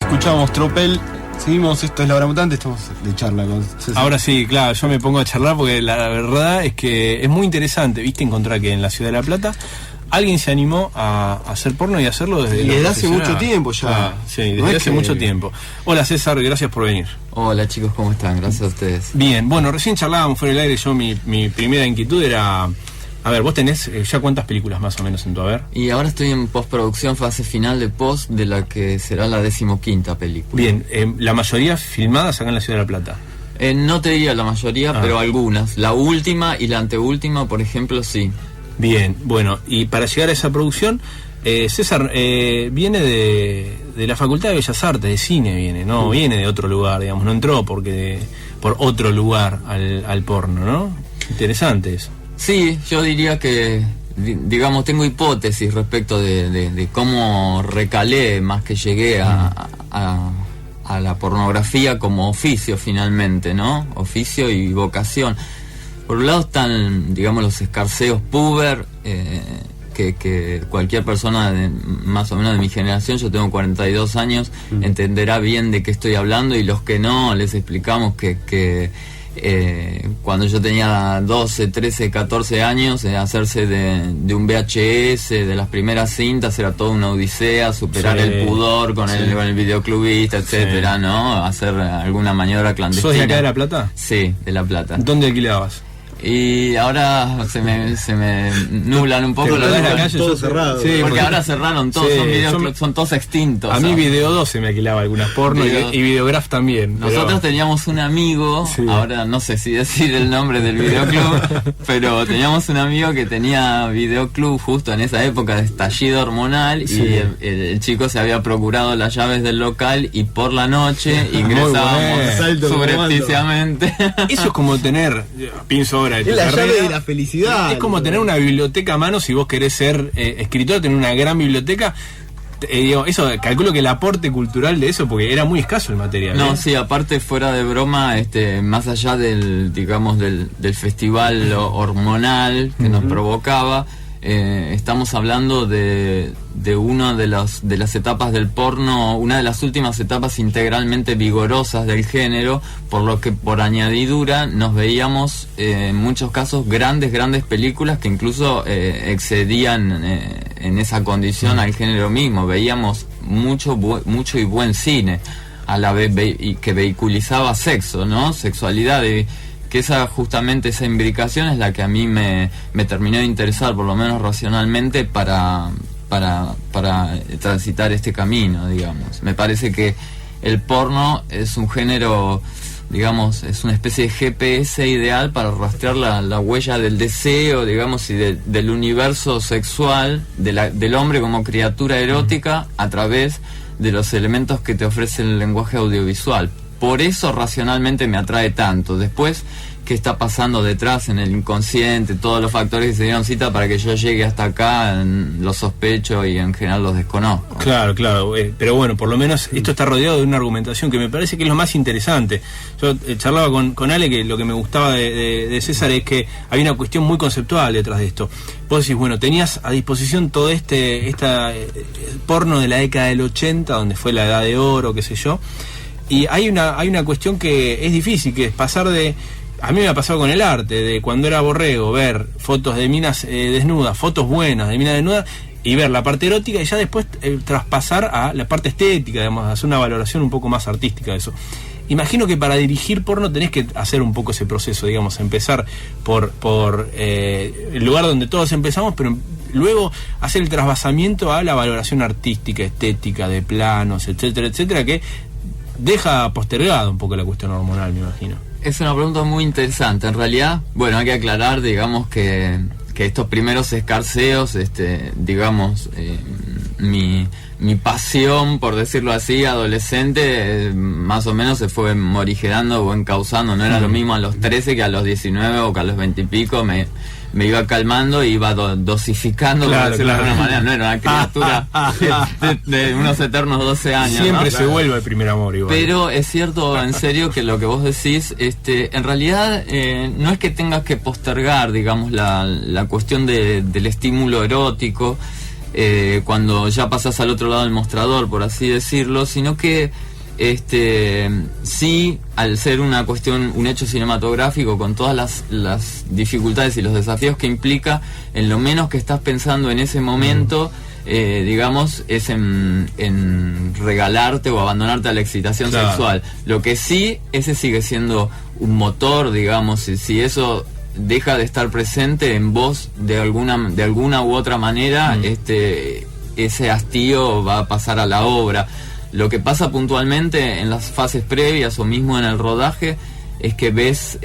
Escuchamos Tropel, seguimos, esto es La Hora Mutante, estamos de charla con César. Ahora sí, claro, yo me pongo a charlar porque la verdad es que es muy interesante, viste, encontrar que en la Ciudad de La Plata alguien se animó a hacer porno y hacerlo desde hace mucho tiempo ya. Sí, desde hace mucho tiempo. Hola César, gracias por venir. Hola chicos, ¿cómo están? Gracias a ustedes. Bien, bueno, recién charlábamos fuera del aire, yo mi primera inquietud era... A ver, vos tenés ya cuántas películas más o menos en tu haber. Y ahora estoy en postproducción, fase final de post de la que será la 15ª película. Bien, la mayoría filmadas acá en la Ciudad de La Plata. No te diría la mayoría, pero algunas. La última y la anteúltima, por ejemplo, sí. Bien, bueno, y para llegar a esa producción, César viene de la Facultad de Bellas Artes, de cine viene, no viene de otro lugar, digamos, no entró por otro lugar al porno, ¿no? Interesante eso. Sí, yo diría que, digamos, tengo hipótesis respecto de cómo recalé más que llegué a la pornografía como oficio finalmente, ¿no? Oficio y vocación. Por un lado están, digamos, los escarceos puber, que cualquier persona más o menos de mi generación, yo tengo 42 años, entenderá bien de qué estoy hablando, y los que no, les explicamos que cuando yo tenía 12, 13, 14 años, hacerse de un VHS, de las primeras cintas, era toda una odisea, superar el pudor con el videoclubista, etcétera, ¿no? Hacer alguna maniobra clandestina. ¿Sos de acá de La Plata? Sí, de La Plata. ¿Dónde alquilabas? Y ahora se me nublan un poco los ojos. Todo cerrado. Sí, porque ahora cerraron todos, son todos extintos. A mí Video 12 me alquilaba algunas porno y Videograph también. Nosotros teníamos un amigo, ahora no sé si decir el nombre del videoclub, pero teníamos un amigo que tenía videoclub justo en esa época de estallido hormonal, y el chico se había procurado las llaves del local y por la noche ingresábamos subrepticiamente. Eso es como tener, pienso, es la llave de la felicidad. Es como tener una biblioteca a mano si vos querés ser escritor, tener una gran biblioteca. Eso, calculo que el aporte cultural de eso, porque era muy escaso el material. No, sí, aparte, fuera de broma, más allá del festival hormonal que nos provocaba, estamos hablando de una de las etapas del porno, una de las últimas etapas integralmente vigorosas del género, por lo que por añadidura nos veíamos en muchos casos grandes películas que incluso excedían en esa condición al género mismo. Veíamos mucho y buen cine a la vez, y que vehiculizaba sexo, ¿no? Sexualidad, que justamente esa imbricación es la que a mí me terminó de interesar, por lo menos racionalmente, para transitar este camino, digamos. Me parece que el porno es un género, digamos, es una especie de GPS ideal para rastrear la huella del deseo, digamos, y del universo sexual del hombre como criatura erótica a través de los elementos que te ofrece el lenguaje audiovisual. Por eso racionalmente me atrae tanto. Después, qué está pasando detrás en el inconsciente, todos los factores que se dieron cita para que yo llegue hasta acá, los sospecho y en general los desconozco. Claro, pero bueno, por lo menos esto está rodeado de una argumentación que me parece que es lo más interesante. Yo charlaba con Ale, que lo que me gustaba de César es que había una cuestión muy conceptual detrás de esto. Vos decís, bueno, tenías a disposición todo esta porno de la década del 80, donde fue la edad de oro, qué sé yo, y hay una cuestión que es difícil, que es pasar de... A mí me ha pasado con el arte, de cuando era borrego, ver fotos de minas desnudas, fotos buenas de minas desnudas, y ver la parte erótica, y ya después traspasar a la parte estética, digamos, hacer una valoración un poco más artística de eso. Imagino que para dirigir porno tenés que hacer un poco ese proceso, digamos, empezar por el lugar donde todos empezamos, pero luego hacer el trasvasamiento a la valoración artística, estética, de planos, etcétera, etcétera, que deja postergado un poco la cuestión hormonal, me imagino. Es una pregunta muy interesante. En realidad, bueno, hay que aclarar, digamos, que estos primeros escarceos, digamos, mi pasión, por decirlo así, adolescente, más o menos se fue morigerando o encauzando. No era lo mismo a los 13 que a los 19 o que a los 20 y pico. Me iba calmando e iba dosificando, por decirlo de alguna manera. No era una criatura de unos eternos 12 años. Siempre, ¿no? Se vuelve el primer amor igual. Pero es cierto, en serio, que lo que vos decís, en realidad no es que tengas que postergar, digamos, la cuestión del estímulo erótico. cuando ya pasás al otro lado del mostrador, por así decirlo, sino que sí, al ser una cuestión, un hecho cinematográfico con todas las dificultades y los desafíos que implica, en lo menos que estás pensando en ese momento, digamos, es en regalarte o abandonarte a la excitación sexual. Lo que sí, ese sigue siendo un motor, digamos, si eso deja de estar presente en vos de alguna u otra manera, ese hastío va a pasar a la obra. Lo que pasa puntualmente en las fases previas o mismo en el rodaje es que ves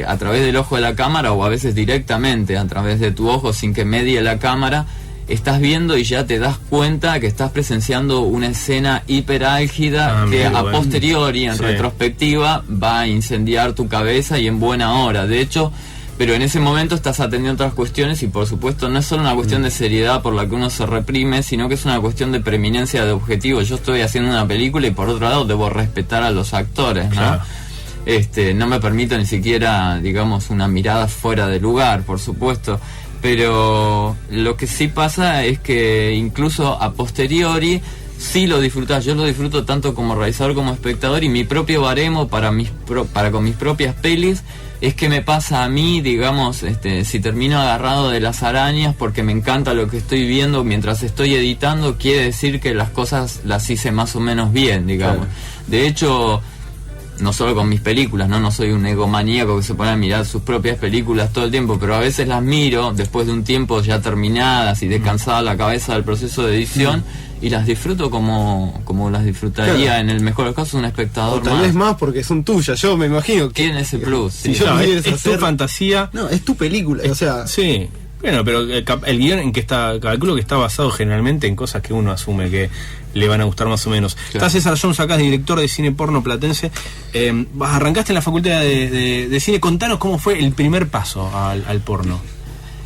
a través del ojo de la cámara, o a veces directamente a través de tu ojo sin que medie la cámara, estás viendo y ya te das cuenta que estás presenciando una escena hiperálgida que a posteriori, en retrospectiva, va a incendiar tu cabeza y en buena hora. De hecho, pero en ese momento estás atendiendo otras cuestiones y por supuesto no es solo una cuestión de seriedad por la que uno se reprime, sino que es una cuestión de preeminencia de objetivo. Yo estoy haciendo una película y por otro lado debo respetar a los actores, ¿no? Claro. No me permito ni siquiera, digamos, una mirada fuera de lugar, por supuesto. Pero lo que sí pasa es que incluso a posteriori sí lo disfrutás. Yo lo disfruto tanto como realizador como espectador, y mi propio baremo para con mis propias pelis es que me pasa a mí, digamos, si termino agarrado de las arañas porque me encanta lo que estoy viendo mientras estoy editando, quiere decir que las cosas las hice más o menos bien, digamos. Claro. De hecho, no solo con mis películas, no soy un egomaníaco que se pone a mirar sus propias películas todo el tiempo, pero a veces las miro después de un tiempo ya terminadas y descansada la cabeza del proceso de edición, y las disfruto como las disfrutaría, en el mejor de los casos, un espectador. O tal vez más porque son tuyas, yo me imagino que tiene ese plus. Si yo es tu fantasía. No, es tu película, o sea. Sí. Bueno, pero el guión en que está, calculo que está basado generalmente en cosas que uno asume que le van a gustar más o menos. Claro. Está César Jones acá, director de cine porno platense. Arrancaste en la facultad de cine. Contanos cómo fue el primer paso al porno.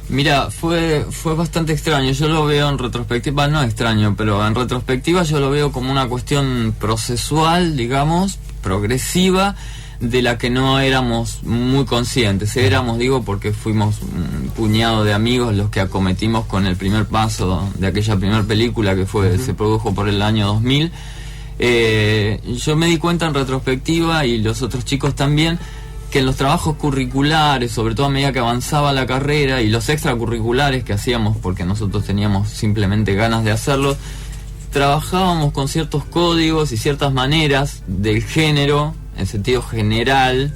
Mira, fue bastante extraño. Yo lo veo en retrospectiva, no extraño, pero en retrospectiva yo lo veo como una cuestión procesual, digamos, progresiva, de la que no éramos muy conscientes. Éramos, digo, porque fuimos un puñado de amigos los que acometimos con el primer paso de aquella primera película que se produjo por el año 2000. Yo me di cuenta en retrospectiva, y los otros chicos también, que en los trabajos curriculares, sobre todo a medida que avanzaba la carrera, y los extracurriculares que hacíamos porque nosotros teníamos simplemente ganas de hacerlo, trabajábamos con ciertos códigos y ciertas maneras del género, en sentido general,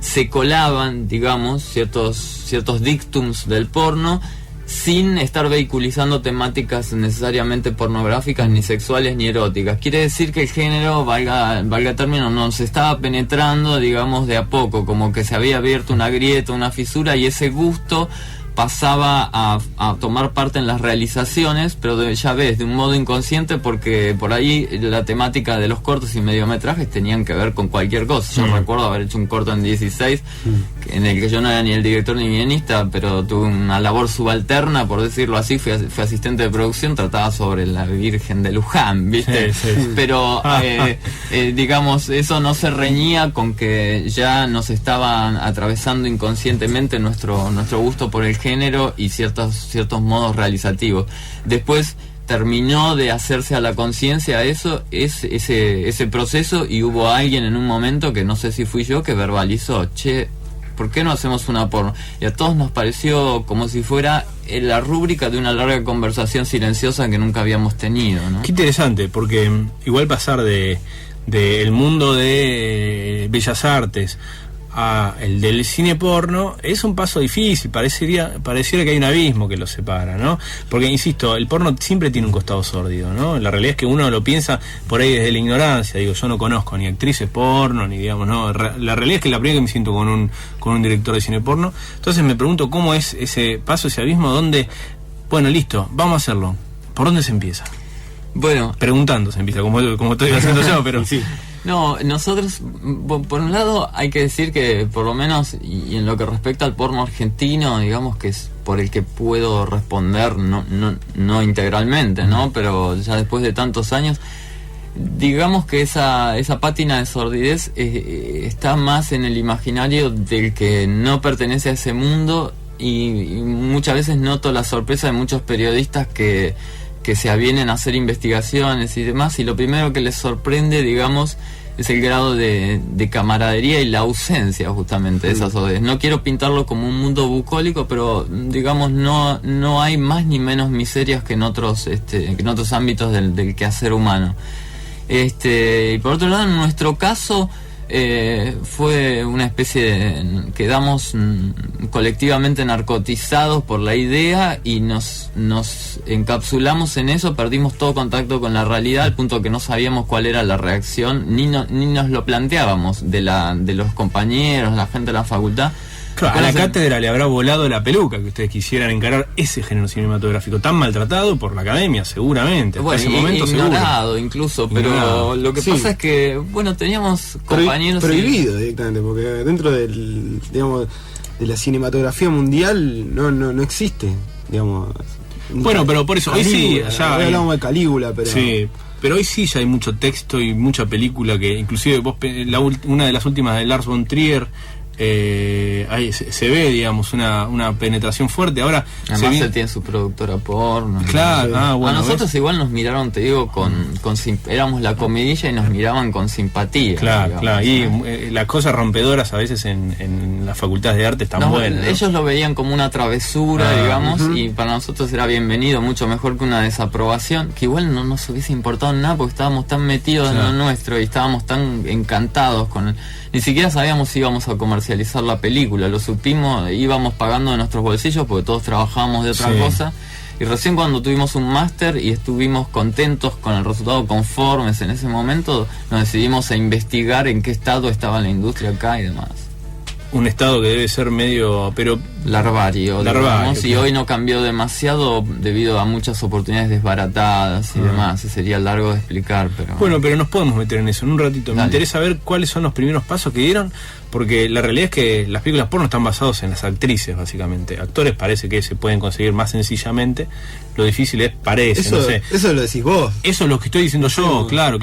se colaban, digamos, ciertos dictums del porno, sin estar vehiculizando temáticas necesariamente pornográficas, ni sexuales, ni eróticas. Quiere decir que el género, valga el término, nos estaba penetrando, digamos, de a poco, como que se había abierto una grieta, una fisura, y ese gusto pasaba a tomar parte en las realizaciones, pero ya ves, de un modo inconsciente, porque por ahí la temática de los cortos y mediometrajes tenían que ver con cualquier cosa. Yo recuerdo haber hecho un corto en 16 en el que yo no era ni el director ni guionista, pero tuve una labor subalterna, por decirlo así. Fui asistente de producción, trataba sobre la Virgen de Luján, ¿viste? Sí. Pero digamos, eso no se reñía con que ya nos estaban atravesando inconscientemente nuestro gusto por el género y ciertos modos realizativos. Después terminó de hacerse a la conciencia ese proceso, y hubo alguien en un momento, que no sé si fui yo, que verbalizó: che, ¿por qué no hacemos una porno? Y a todos nos pareció como si fuera la rúbrica de una larga conversación silenciosa que nunca habíamos tenido, ¿no? Qué interesante, porque igual pasar de el mundo de bellas artes a el del cine porno es un paso difícil. Pareciera que hay un abismo que los separa, ¿no? Porque, insisto, el porno siempre tiene un costado sórdido, ¿no? La realidad es que uno lo piensa por ahí desde la ignorancia. Digo, yo no conozco ni actrices porno, ni, digamos, no. La realidad es que la primera que me siento con un director de cine porno. Entonces me pregunto cómo es ese paso, ese abismo, donde, bueno, listo, vamos a hacerlo. ¿Por dónde se empieza? Bueno, preguntando se empieza, como estoy haciendo yo, pero sí. No, nosotros, por un lado, hay que decir que, por lo menos, y en lo que respecta al porno argentino, digamos que es por el que puedo responder, no integralmente, ¿no? Pero ya después de tantos años, digamos que esa pátina de sordidez está más en el imaginario del que no pertenece a ese mundo, y muchas veces noto la sorpresa de muchos periodistas que se avienen a hacer investigaciones y demás, y lo primero que les sorprende, digamos, es el grado de camaradería y la ausencia justamente de esas ODs. No quiero pintarlo como un mundo bucólico, pero digamos no hay más ni menos miserias que en otros ámbitos del quehacer humano. Y por otro lado, en nuestro caso fue una especie de... quedamos colectivamente narcotizados por la idea y nos encapsulamos en eso, perdimos todo contacto con la realidad al punto que no sabíamos cuál era la reacción, ni nos lo planteábamos de los compañeros, la gente de la facultad. Claro, a la cátedra le habrá volado la peluca que ustedes quisieran encarar ese género cinematográfico tan maltratado por la academia, seguramente. Hasta ese momento ignorado seguro. Incluso, pero lo que pasa es que, bueno, teníamos compañeros... Prohibido directamente, porque dentro de la cinematografía mundial no existe, digamos... Bueno, pero por eso, hoy sí, ya... Hoy hablamos de Calígula, pero... Sí, pero hoy sí ya hay mucho texto y mucha película que, inclusive una de las últimas de Lars von Trier... ahí se ve, digamos, una penetración fuerte. Ahora además él tiene su productora porno. Claro, bueno, a nosotros igual nos miraron, te digo, éramos la comidilla y nos miraban con simpatía. Claro, digamos, y las cosas rompedoras a veces en las facultades de arte están buenas, ¿no? Ellos lo veían como una travesura, digamos, y para nosotros era bienvenido, mucho mejor que una desaprobación, que igual no nos hubiese importado nada porque estábamos tan metidos en lo nuestro y estábamos tan encantados con ni siquiera sabíamos si íbamos a comercializar la película, lo supimos, íbamos pagando de nuestros bolsillos porque todos trabajábamos de otra cosa, y recién cuando tuvimos un máster y estuvimos contentos con el resultado, conformes en ese momento, nos decidimos a investigar en qué estado estaba la industria acá y demás. Un estado que debe ser medio, pero larvario, digamos, y hoy no cambió demasiado debido a muchas oportunidades desbaratadas y demás. Sería largo de explicar, pero bueno, pero nos podemos meter en eso en un ratito. Dale. Me interesa ver cuáles son los primeros pasos que dieron, porque la realidad es que las películas porno están basadas en las actrices, básicamente. Actores parece que se pueden conseguir más sencillamente. Lo difícil eso, no sé. Eso lo decís vos. Eso es lo que estoy diciendo yo, claro.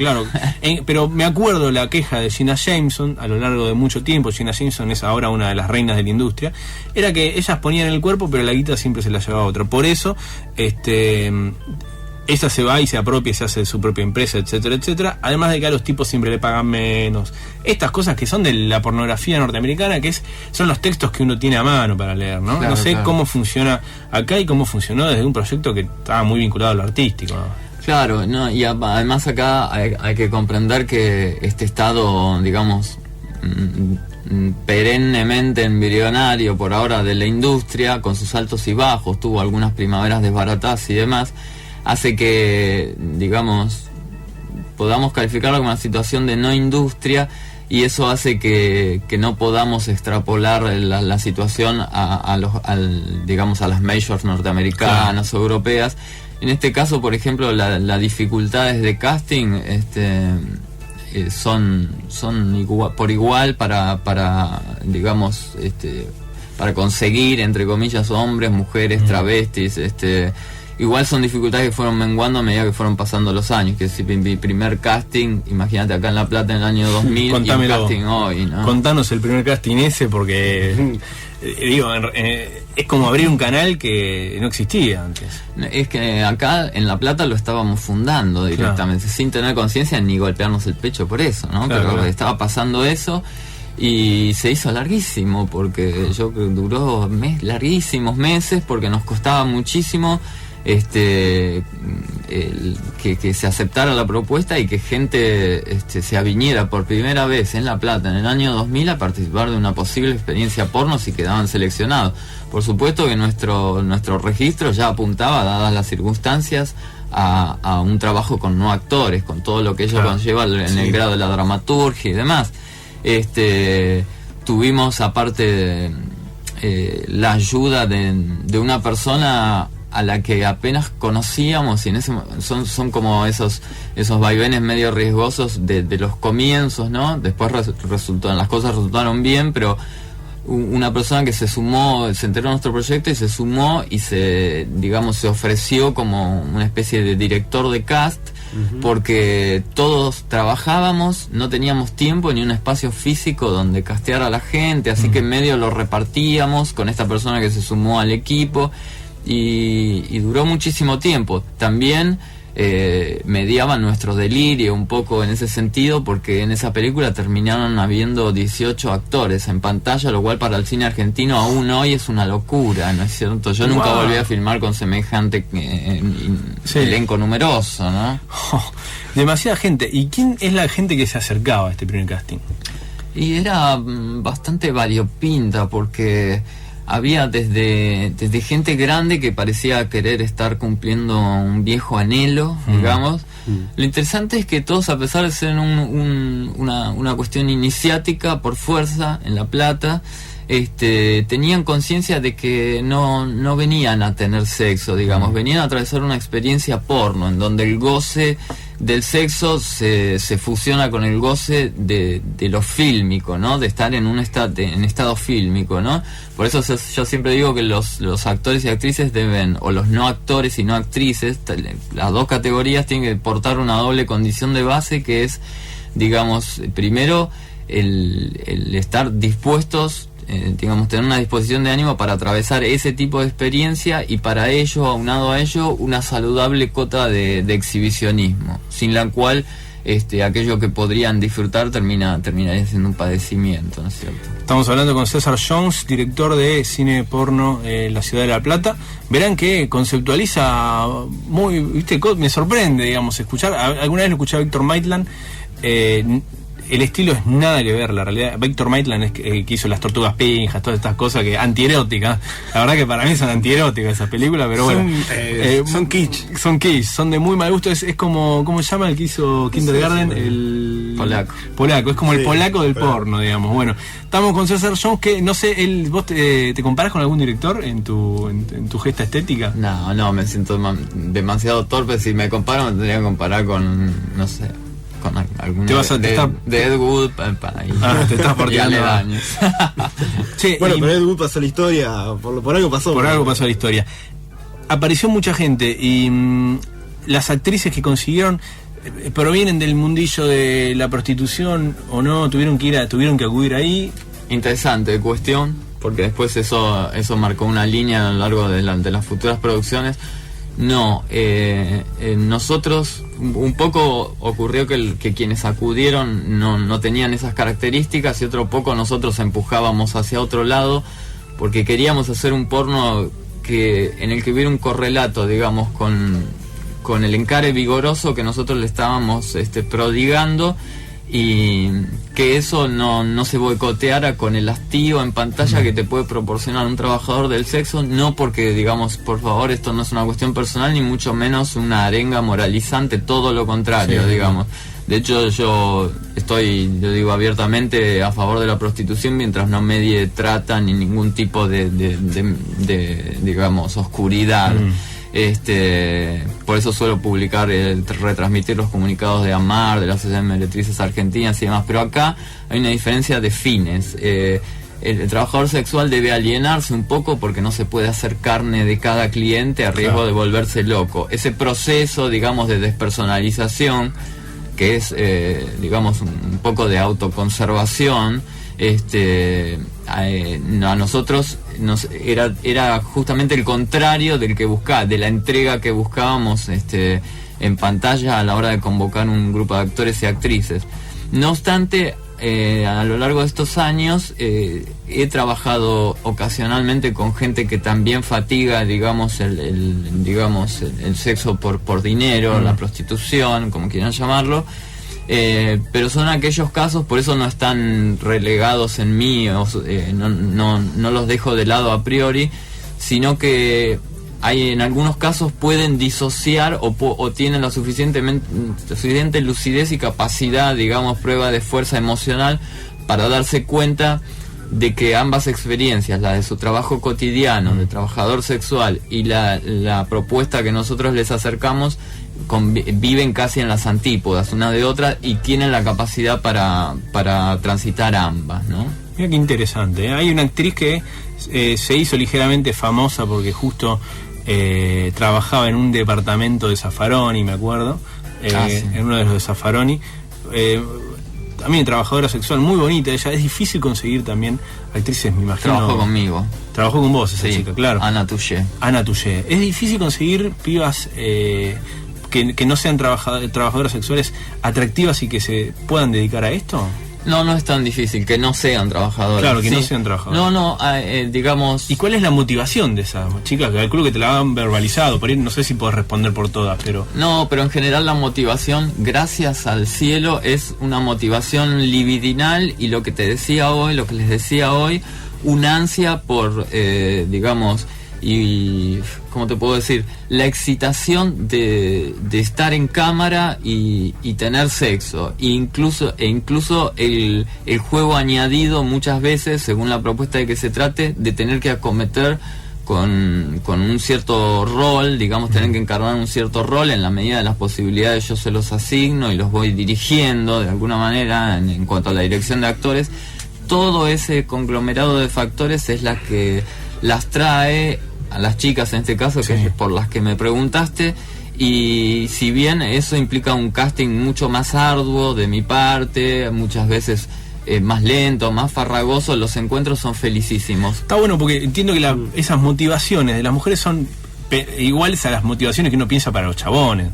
Pero me acuerdo la queja de Gina Jameson a lo largo de mucho tiempo. Gina Jameson es ahora una de las reinas de la industria. Era que ellas ponían el cuerpo, pero la guita siempre se la llevaba otra. Por eso, ella se va y se apropia y se hace su propia empresa, etcétera, etcétera. Además de que a los tipos siempre le pagan menos. Estas cosas que son de la pornografía norteamericana, son los textos que uno tiene a mano para leer, ¿no? Claro, no sé cómo funciona acá y cómo funcionó desde un proyecto que estaba muy vinculado a lo artístico, ¿no? Claro, no, y además acá hay que comprender que este estado, digamos, perennemente embrionario por ahora de la industria, con sus altos y bajos, tuvo algunas primaveras desbaratadas y demás, hace que, digamos, podamos calificarlo como una situación de no industria, y eso hace que no podamos extrapolar la situación digamos, a las majors norteamericanas o europeas. En este caso, por ejemplo, las dificultades de casting son por igual para digamos, para conseguir, entre comillas, hombres, mujeres, travestis, igual son dificultades que fueron menguando a medida que fueron pasando los años. Que si mi primer casting, imagínate acá en La Plata en el año 2000, Contámelo. Y un casting hoy, ¿no? Contanos el primer casting ese, porque es como abrir un canal que no existía antes. Es que acá en La Plata lo estábamos fundando directamente, sin tener conciencia ni golpearnos el pecho por eso, ¿no? Pero estaba pasando eso. Y se hizo larguísimo, porque yo creo que duró larguísimos meses, porque nos costaba muchísimo que se aceptara la propuesta y que gente se aviniera por primera vez en La Plata en el año 2000 a participar de una posible experiencia porno si quedaban seleccionados. Por supuesto que nuestro registro ya apuntaba, dadas las circunstancias, a un trabajo con no actores, con todo lo que ello conlleva en el grado de la dramaturgia y demás. Tuvimos aparte la ayuda de una persona a la que apenas conocíamos, y en ese son como esos vaivenes medio riesgosos de los comienzos, ¿no? Después las cosas resultaron bien, pero una persona que se sumó, se enteró de nuestro proyecto y se sumó y se ofreció como una especie de director de cast, porque todos trabajábamos, no teníamos tiempo ni un espacio físico donde castear a la gente, así que en medio lo repartíamos con esta persona que se sumó al equipo y duró muchísimo tiempo. También mediaba nuestro delirio un poco en ese sentido, porque en esa película terminaron habiendo 18 actores en pantalla, lo cual para el cine argentino aún hoy es una locura, ¿no es cierto? Yo nunca volví a filmar con semejante elenco numeroso, ¿no? Demasiada gente. ¿Y quién es la gente que se acercaba a este primer casting? Y era bastante variopinta, porque había desde gente grande que parecía querer estar cumpliendo un viejo anhelo, digamos. Lo interesante es que todos, a pesar de ser una cuestión iniciática por fuerza en La Plata, tenían conciencia de que no venían a tener sexo, digamos, venían a atravesar una experiencia porno, en donde el goce del sexo se fusiona con el goce de lo fílmico, ¿no? De estar en estado fílmico, ¿no? Por eso yo siempre digo que los actores y actrices deben, o los no actores y no actrices, las dos categorías tienen que portar una doble condición de base, que es, digamos, primero el estar dispuestos, tener una disposición de ánimo para atravesar ese tipo de experiencia, y para ello, aunado a ello, una saludable cota de exhibicionismo, sin la cual aquello que podrían disfrutar terminaría siendo un padecimiento, ¿no es cierto? Estamos hablando con César Jones, director de cine porno en la ciudad de La Plata. Verán que conceptualiza muy, ¿viste? Me sorprende, digamos, escuchar. Alguna vez lo escuché a Víctor Maitland. El estilo es nada que ver, la realidad. Víctor Maitland es que hizo Las Tortugas Pinjas, todas estas cosas que antieróticas. La verdad que para mí son antieróticas esas películas, pero bueno. Son kitsch. Son kitsch, son de muy mal gusto. Es como, ¿cómo se llama el que hizo Kindergarten? El polaco, es como el polaco del porno, digamos. Bueno, estamos con César Jones, que no sé, ¿vos te comparás con algún director en tu gesta estética? No, me siento demasiado torpe. Si me comparo, me tendría que comparar con, no sé, con algún de Ed Wood te estás partiendo che, bueno, pero Ed Wood pasó la historia, por algo pasó. Por algo pasó la historia. Apareció mucha gente y las actrices que consiguieron provienen del mundillo de la prostitución o no, tuvieron que acudir ahí. Interesante cuestión, porque después eso marcó una línea a lo largo de las futuras producciones. No, nosotros un poco ocurrió que quienes acudieron no tenían esas características, y otro poco nosotros empujábamos hacia otro lado, porque queríamos hacer un porno en el que hubiera un correlato, digamos, con el encare vigoroso que nosotros le estábamos prodigando, y que eso no se boicoteara con el hastío en pantalla que te puede proporcionar un trabajador del sexo, no porque, digamos, por favor, esto no es una cuestión personal, ni mucho menos una arenga moralizante, todo lo contrario, digamos. De hecho, yo digo abiertamente a favor de la prostitución mientras no medie trata ni ningún tipo de digamos, oscuridad. Por eso suelo publicar, retransmitir los comunicados de AMAR, de las Asociación de Meretrices Argentinas y demás, pero acá hay una diferencia de fines. El trabajador sexual debe alienarse un poco porque no se puede hacer carne de cada cliente a riesgo de volverse loco. Ese proceso, digamos, de despersonalización, que es, digamos, un poco de autoconservación, a nosotros era justamente el contrario de la entrega que buscábamos en pantalla a la hora de convocar un grupo de actores y actrices. No obstante, a lo largo de estos años he trabajado ocasionalmente con gente que también fatiga, digamos, el sexo por dinero, la prostitución, como quieran llamarlo. Pero son aquellos casos, por eso no están relegados en mí, no los dejo de lado a priori, sino que en algunos casos pueden disociar o tienen la suficiente lucidez y capacidad, digamos, prueba de fuerza emocional para darse cuenta de que ambas experiencias, la de su trabajo cotidiano, de trabajador sexual, y la propuesta que nosotros les acercamos, viven casi en las antípodas una de otra y tienen la capacidad para transitar ambas, ¿no? Mira qué interesante, ¿eh? Hay una actriz que se hizo ligeramente famosa porque justo trabajaba en un departamento de Zaffaroni, me acuerdo, Sí. en uno de los de Zaffaroni. También trabajadora sexual, muy bonita ella. Es difícil conseguir también actrices, me imagino. Trabajó conmigo. Trabajó con vos esa Sí, chica, claro. Ana Touché. Ana Touché. Es difícil conseguir pibas que no sean trabajadoras sexuales atractivas y que se puedan dedicar a esto. No, no es tan difícil, que no sean trabajadoras. Claro, que no sean trabajadoras. No, digamos... ¿Y cuál es la motivación de esas chicas? Calculo que te la han verbalizado, por ahí no sé si podés responder por todas, pero... No, pero en general la motivación, gracias al cielo, es una motivación libidinal, y lo que te decía hoy, lo que les decía hoy, una ansia por, digamos, y ¿cómo te puedo decir? La excitación de estar en cámara y tener sexo, e incluso el juego añadido muchas veces, según la propuesta de que se trate, de tener que acometer con un cierto rol, digamos, tener que encarnar un cierto rol. En la medida de las posibilidades yo se los asigno y los voy dirigiendo de alguna manera en cuanto a la dirección de actores. Todo ese conglomerado de factores es la que las trae a las chicas, en este caso, que es por las que me preguntaste. Y si bien eso implica un casting mucho más arduo de mi parte, muchas veces más lento, más farragoso, los encuentros son felicísimos. Está bueno porque entiendo que esas motivaciones de las mujeres son iguales a las motivaciones que uno piensa para los chabones,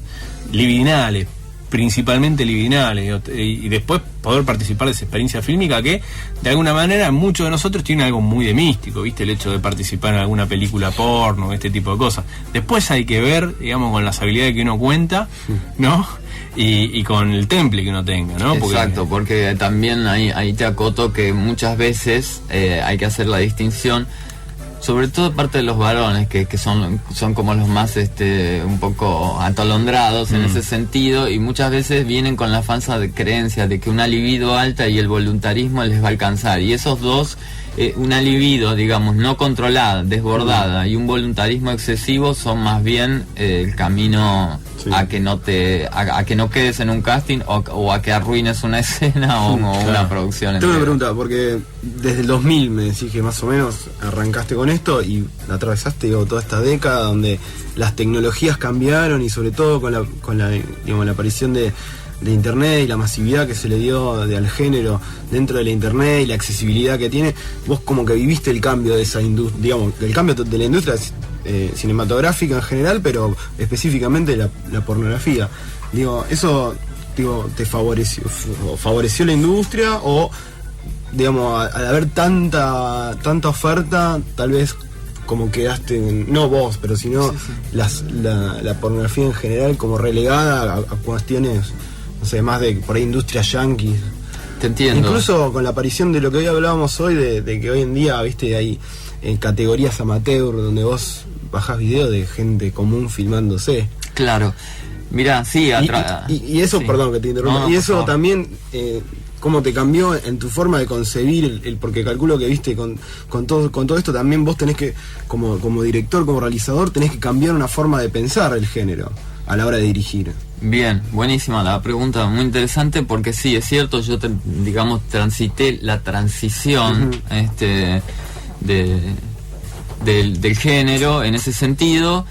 libidinales, principalmente libidinales, y después poder participar de esa experiencia fílmica que de alguna manera muchos de nosotros tienen algo muy de místico, ¿viste? El hecho de participar en alguna película porno, este tipo de cosas. Después hay que ver, digamos, con las habilidades que uno cuenta, ¿no? Y con el temple que uno tenga, ¿no? Exacto, porque también ahí te acoto que muchas veces hay que hacer la distinción, sobre todo parte de los varones, que son como los más un poco atolondrados en ese sentido, y muchas veces vienen con la falsa creencia de que una libido alta y el voluntarismo les va a alcanzar, y esos dos, una libido, digamos, no controlada, desbordada, y un voluntarismo excesivo son más bien el camino a que no quedes en un casting o a que arruines una escena o una producción. Tengo una pregunta, porque desde el 2000 me decís que más o menos arrancaste con esto y atravesaste, digo, toda esta década donde las tecnologías cambiaron, y sobre todo con la aparición de internet y la masividad que se le dio al género dentro de la internet y la accesibilidad que tiene. Vos como que viviste el cambio de esa industria, digamos, el cambio de la industria cinematográfica en general, pero específicamente la pornografía. Digo, eso, digo, te favoreció la industria, o digamos, al haber tanta oferta, tal vez como quedaste no vos, pero sino la pornografía en general como relegada a cuestiones, no sé, más de por ahí industrias yanquis. Te entiendo. Incluso con la aparición de lo que hoy hablábamos hoy, de que hoy en día, viste, hay categorías amateur donde vos bajás videos de gente común filmándose. Claro. Mirá, sí, y eso, perdón que te interrumpa, no, y eso favor. también, cómo te cambió en tu forma de concebir porque calculo que, viste, con todo esto también vos tenés que, como director, como realizador, tenés que cambiar una forma de pensar el género a la hora de dirigir. Bien, buenísima la pregunta, muy interesante, porque sí, es cierto, yo digamos transité la transición del género en ese sentido.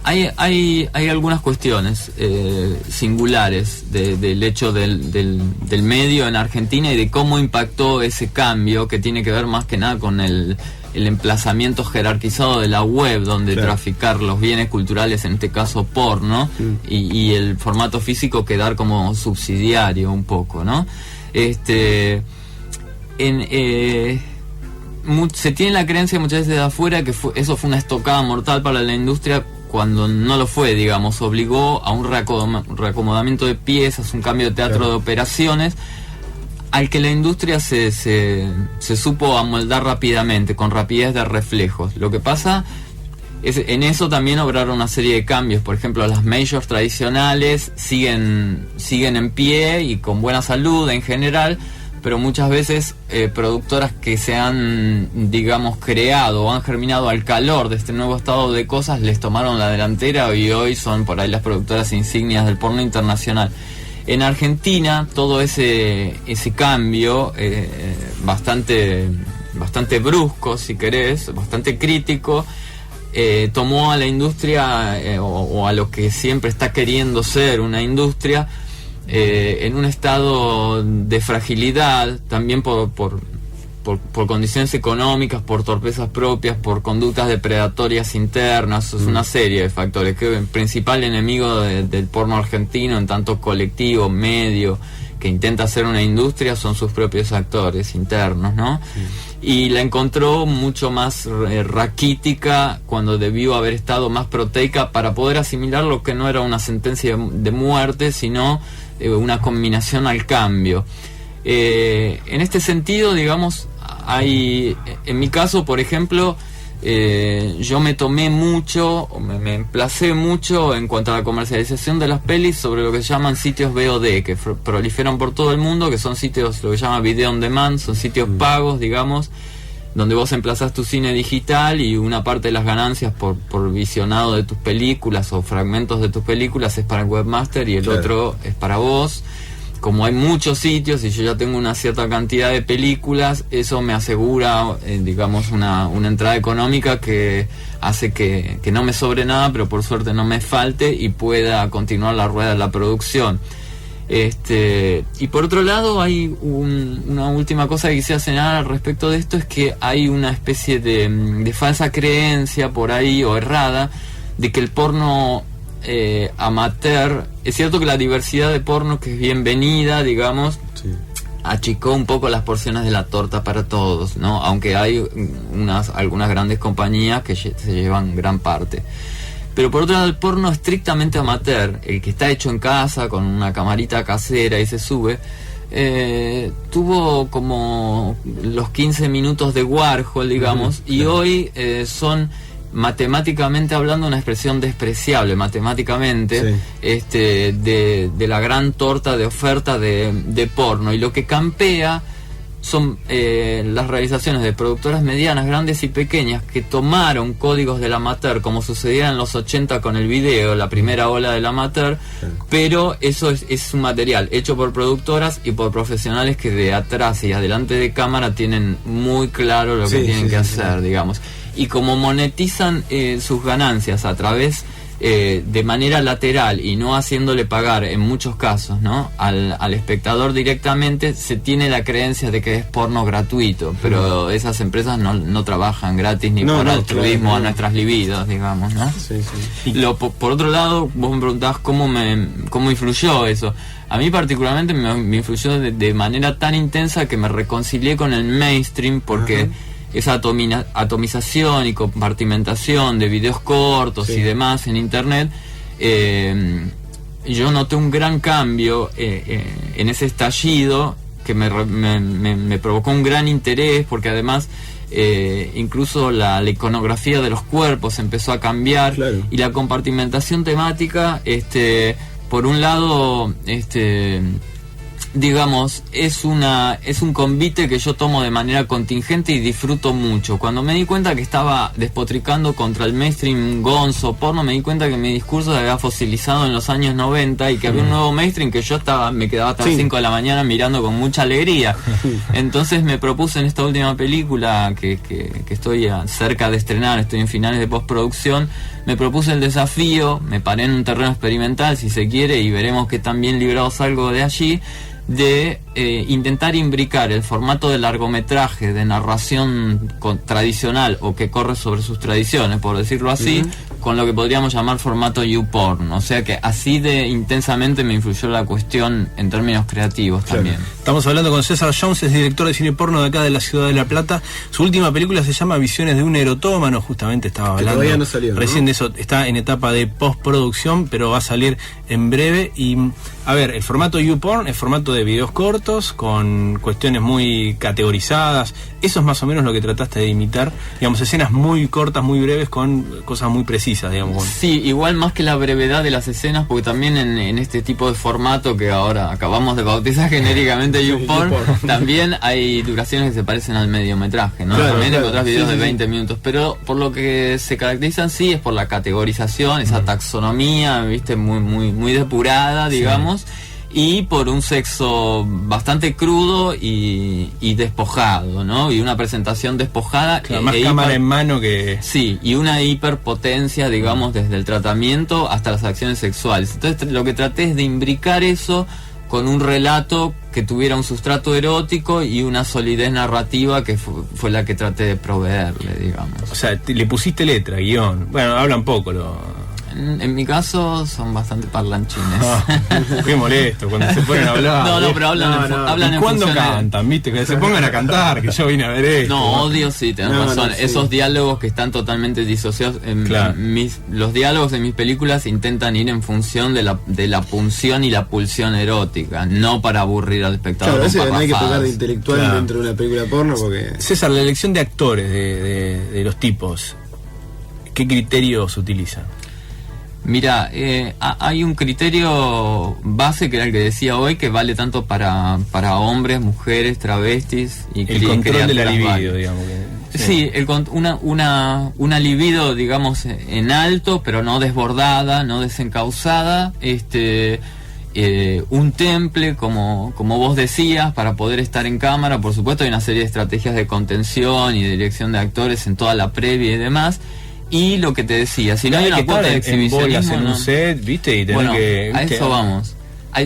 Hay algunas cuestiones singulares del hecho del medio en Argentina y de cómo impactó ese cambio, que tiene que ver más que nada con el emplazamiento jerarquizado de la web, donde traficar los bienes culturales, en este caso porno, y el formato físico quedar como subsidiario un poco, ¿no? Se tiene la creencia muchas veces de afuera que eso fue una estocada mortal para la industria, cuando no lo fue, digamos. Obligó a un reacomodamiento de piezas, un cambio de teatro de operaciones, al que la industria se supo amoldar rápidamente, con rapidez de reflejos. Lo que pasa es, en eso también obraron una serie de cambios. Por ejemplo, las majors tradicionales siguen en pie y con buena salud en general, pero muchas veces productoras que se han, digamos, creado o han germinado al calor de este nuevo estado de cosas les tomaron la delantera, y hoy son por ahí las productoras insignias del porno internacional. En Argentina todo ese cambio bastante brusco, si querés, bastante crítico, tomó a la industria o a lo que siempre está queriendo ser una industria en un estado de fragilidad, también por condiciones económicas, por torpezas propias, por conductas depredatorias internas. Es una serie de factores. Que el principal enemigo del porno argentino, en tanto colectivo, medio, que intenta hacer una industria, son sus propios actores internos, ¿no? Y la encontró mucho más raquítica cuando debió haber estado más proteica para poder asimilar lo que no era una sentencia de muerte, sino una combinación al cambio. En este sentido, digamos, en mi caso, por ejemplo, yo me tomé mucho, me emplacé mucho en cuanto a la comercialización de las pelis sobre lo que se llaman sitios VOD, que proliferan por todo el mundo, que son sitios, lo que se llama video on demand, son sitios pagos, digamos, donde vos emplazás tu cine digital y una parte de las ganancias por visionado de tus películas o fragmentos de tus películas es para el webmaster y el otro es para vos. Como hay muchos sitios y yo ya tengo una cierta cantidad de películas, eso me asegura, digamos, una entrada económica que hace que no me sobre nada, pero por suerte no me falte y pueda continuar la rueda de la producción. Y por otro lado, hay una última cosa que quisiera señalar al respecto de esto, es que hay una especie de falsa creencia por ahí, o errada, de que el porno amateur, es cierto que la diversidad de porno, que es bienvenida, digamos, achicó un poco las porciones de la torta para todos, ¿no? Aunque hay algunas grandes compañías que se llevan gran parte. Pero por otro lado, el porno estrictamente amateur, el que está hecho en casa con una camarita casera y se sube, tuvo como los 15 minutos de Warhol, digamos, y hoy son, matemáticamente hablando, una expresión despreciable matemáticamente, de la gran torta de oferta de porno. Y lo que campea son las realizaciones de productoras medianas, grandes y pequeñas, que tomaron códigos del amateur, como sucedía en los 80 con el video, la primera ola del amateur, pero eso es un material hecho por productoras y por profesionales que de atrás y adelante de cámara tienen muy claro lo que tienen que hacer, digamos. Y como monetizan sus ganancias a través de manera lateral y no haciéndole pagar en muchos casos, ¿no?, al espectador directamente, se tiene la creencia de que es porno gratuito, pero esas empresas no trabajan gratis ni por altruismo a nuestras libidos, digamos, ¿no? Por otro lado, vos me preguntabas cómo influyó eso. A mí particularmente me influyó de manera tan intensa que me reconcilié con el mainstream, porque esa atomización y compartimentación de videos cortos y demás en internet, yo noté un gran cambio en ese estallido que me provocó un gran interés, porque además incluso la iconografía de los cuerpos empezó a cambiar, y la compartimentación temática, por un lado, digamos, es un convite que yo tomo de manera contingente y disfruto mucho. Cuando me di cuenta que estaba despotricando contra el mainstream gonzo porno, me di cuenta que mi discurso se había fosilizado en los años 90 y que había un nuevo mainstream que yo me quedaba hasta las 5 de la mañana mirando con mucha alegría. Entonces me propuse en esta última película que estoy cerca de estrenar, estoy en finales de postproducción, me propuse el desafío, me paré en un terreno experimental, si se quiere, y veremos que también librado salgo de allí, de intentar imbricar el formato de largometraje de narración tradicional, o que corre sobre sus tradiciones, por decirlo así, con lo que podríamos llamar formato YouPorn. O sea que así de intensamente me influyó la cuestión en términos creativos también. Estamos hablando con César Jones, es director de cine porno de acá de la ciudad de La Plata. Su última película se llama Visiones de un erotómano, justamente estaba hablando. Todavía no salió, recién de eso, está en etapa de postproducción, pero va a salir en breve. Y a ver, el formato YouPorn es formato de videos cortos con cuestiones muy categorizadas. Eso es más o menos lo que trataste de imitar, digamos, escenas muy cortas, muy breves, con cosas muy precisas, digamos. Sí, igual más que la brevedad de las escenas, porque también en este tipo de formato que ahora acabamos de bautizar genéricamente YouPorn, también hay duraciones que se parecen al mediometraje, ¿no? También encontrás videos de 20 minutos, pero por lo que se caracterizan, sí, es por la categorización, esa taxonomía, viste, muy depurada, digamos. y por un sexo bastante crudo y despojado, ¿no? Y una presentación despojada. Claro, más cámara en mano que... Sí, y una hiperpotencia, digamos, desde el tratamiento hasta las acciones sexuales. Entonces lo que traté es de imbricar eso con un relato que tuviera un sustrato erótico y una solidez narrativa que fue la que traté de proveerle, digamos. O sea, le pusiste letra, guión. Bueno, hablan poco En mi caso son bastante parlanchines. Qué molesto cuando se ponen a hablar. No, pero hablan en ¿Cuándo función cantan? ¿Viste? Que se pongan a cantar, que yo vine a ver esto. No, odio, sí, tenés razón. Sí. Esos diálogos que están totalmente disociados. Claro. Los diálogos de mis películas intentan ir en función de la punción y la pulsión erótica, no para aburrir al espectador. Claro, a veces no hay que parrafadas. pegar de intelectual Claro. dentro de una película porno porque... César, la elección de actores de los tipos, ¿qué criterios utilizan? Mira, hay un criterio base que era el que decía hoy, que vale tanto para hombres, mujeres, travestis y El control de la libido, varias. digamos. Sí, una libido, digamos, en alto, pero no desbordada, no desencausada, un temple, como vos decías, para poder estar en cámara. Por supuesto hay una serie de estrategias de contención y de dirección de actores en toda la previa y demás. Y lo que te decía, si no hay una cuota de exhibicionismo, en un set, ¿viste? Y tener bueno, que, a ¿viste? eso vamos.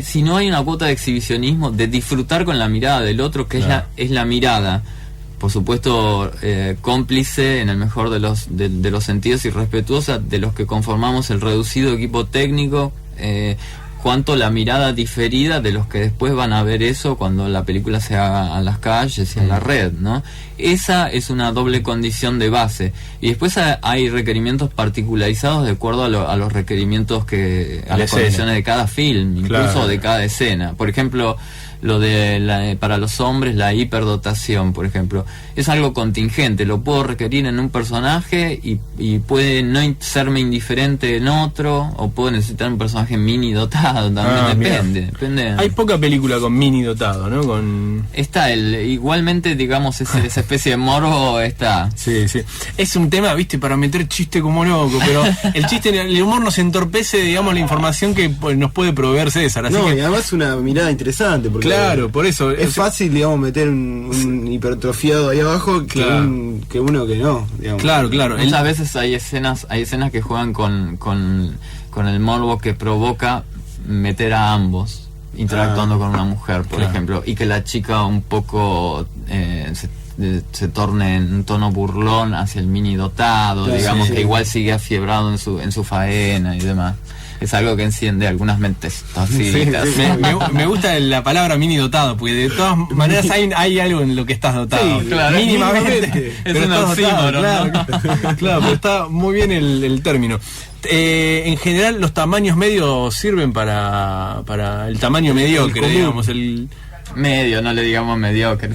Si no hay una cuota de exhibicionismo, de disfrutar con la mirada del otro, que Claro. es la mirada, por supuesto, cómplice en el mejor de los sentidos y respetuosa de los que conformamos el reducido equipo técnico, cuanto la mirada diferida de los que después van a ver eso cuando la película se haga a las calles y a la red, ¿no? Esa es una doble condición de base. Y después hay requerimientos particularizados de acuerdo a los requerimientos a las condiciones de cada film, incluso Claro. de cada escena. Por ejemplo, lo de para los hombres, la hiperdotación, por ejemplo, es algo contingente, lo puedo requerir en un personaje y puede no serme indiferente en otro, o puedo necesitar un personaje mini dotado, también depende. Hay poca película con mini dotado, ¿no? Está igualmente, digamos, esa especie de morbo está. Sí, sí. Es un tema, viste, para meter chiste como loco, pero el humor nos entorpece, digamos, la información que nos puede proveer César. Así No, que, y además una mirada interesante, porque claro, por eso. es fácil, digamos, meter un hipertrofiado ahí abajo Claro. que uno que no, digamos. Claro. Muchas veces hay escenas que juegan con el morbo que provoca meter a ambos interactuando con una mujer, por Claro. ejemplo, y que la chica un poco se torne en un tono burlón hacia el mini dotado, Claro, digamos, sí. que igual sigue afiebrado en su faena y demás. Es algo que enciende algunas mentes toscitas. Sí, sí. Me gusta la palabra mini dotado, porque de todas maneras hay algo en lo que estás dotado. Sí, claro. Mínimamente. Es pero un estás oxímoron, dotado, ¿no? claro, pero está muy bien el término. En general, los tamaños medios sirven para el tamaño mediocre, común. digamos. Medio, no le digamos mediocre.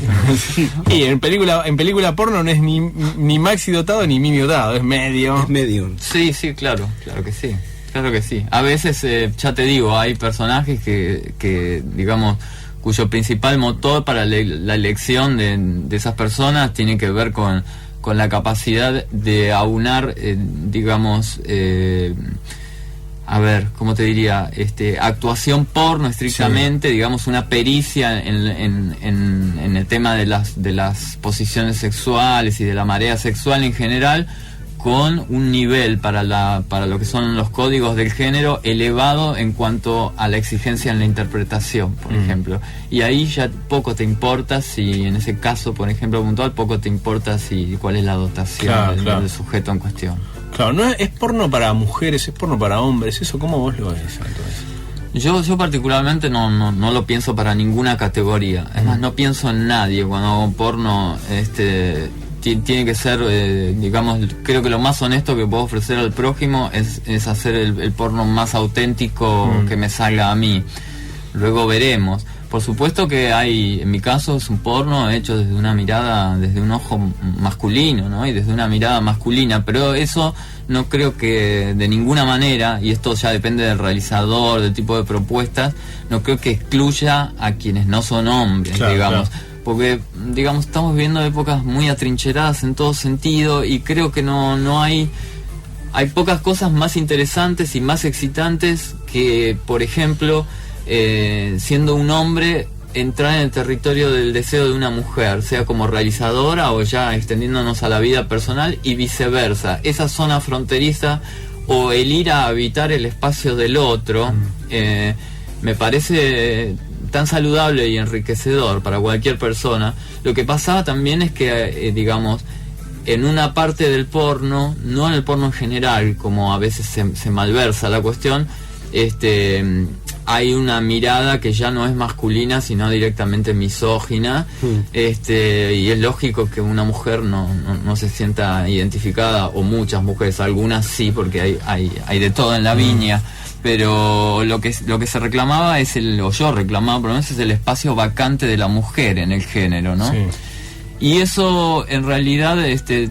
Y en película porno no es ni maxi dotado ni mini dotado, es medio. Es medio. Sí, claro que sí. Claro que sí. A veces, ya te digo, hay personajes que digamos, cuyo principal motor para la elección de esas personas tiene que ver con la capacidad de aunar, digamos, a ver, ¿cómo te diría? Actuación porno estrictamente, digamos, una pericia en el tema de las posiciones sexuales y de la marea sexual en general, con un nivel para lo que son los códigos del género elevado en cuanto a la exigencia en la interpretación, por ejemplo. Y ahí ya poco te importa si, en ese caso, por ejemplo, puntual, poco te importa cuál es la dotación del sujeto en cuestión. Claro, no es porno para mujeres, es porno para hombres. ¿Eso cómo vos lo ves, entonces? Yo particularmente no lo pienso para ninguna categoría. Es más, no pienso en nadie cuando hago porno. Tiene que ser, digamos, creo que lo más honesto que puedo ofrecer al prójimo es hacer el porno más auténtico que me salga a mí. Luego veremos. Por supuesto que en mi caso es un porno hecho desde una mirada, desde un ojo masculino, ¿no? Y desde una mirada masculina, pero eso no creo que de ninguna manera, y esto ya depende del realizador, del tipo de propuestas, no creo que excluya a quienes no son hombres, claro, digamos. Claro. Porque, digamos, estamos viviendo épocas muy atrincheradas en todo sentido y creo que no hay pocas cosas más interesantes y más excitantes que, por ejemplo, siendo un hombre, entrar en el territorio del deseo de una mujer, sea como realizadora o ya extendiéndonos a la vida personal y viceversa. Esa zona fronteriza o el ir a habitar el espacio del otro, me parece tan saludable y enriquecedor para cualquier persona. Lo que pasaba también es que, digamos, en una parte del porno, no en el porno en general, como a veces se malversa la cuestión, hay una mirada que ya no es masculina, sino directamente misógina, y es lógico que una mujer no se sienta identificada, o muchas mujeres, algunas sí, porque hay de todo en la viña, pero lo que se reclamaba o yo reclamaba por lo menos, es el espacio vacante de la mujer en el género, ¿no? Sí. Y eso en realidad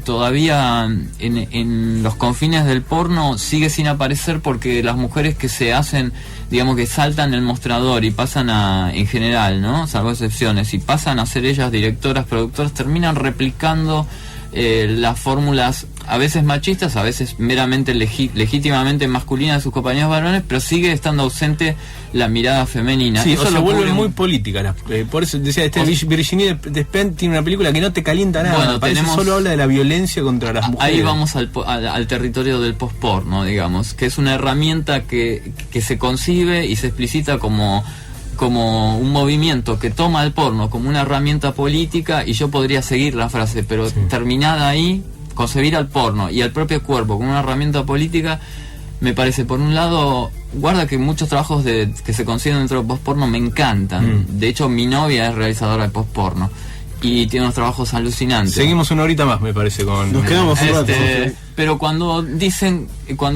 todavía en los confines del porno sigue sin aparecer, porque las mujeres que se hacen, digamos, que saltan el mostrador y pasan en general, ¿no?, salvo excepciones, y pasan a ser ellas directoras, productoras, terminan replicando las fórmulas a veces machistas, a veces meramente legítimamente masculinas de sus compañeros varones, pero sigue estando ausente la mirada femenina. Sí, eso se vuelve muy política. Por eso decía, Virginie Despentes tiene una película que no te calienta nada. Bueno, parece solo habla de la violencia contra las mujeres. Ahí vamos al territorio del post-porno, digamos, que es una herramienta que se concibe y se explicita como un movimiento que toma el porno como una herramienta política, y yo podría seguir la frase, pero terminada ahí, concebir al porno y al propio cuerpo como una herramienta política, me parece, por un lado, guarda que muchos trabajos que se consiguen dentro del post-porno me encantan. De hecho, mi novia es realizadora de post-porno y tiene unos trabajos alucinantes. Seguimos una horita más, me parece, con... Nos quedamos un rato. Pero cuando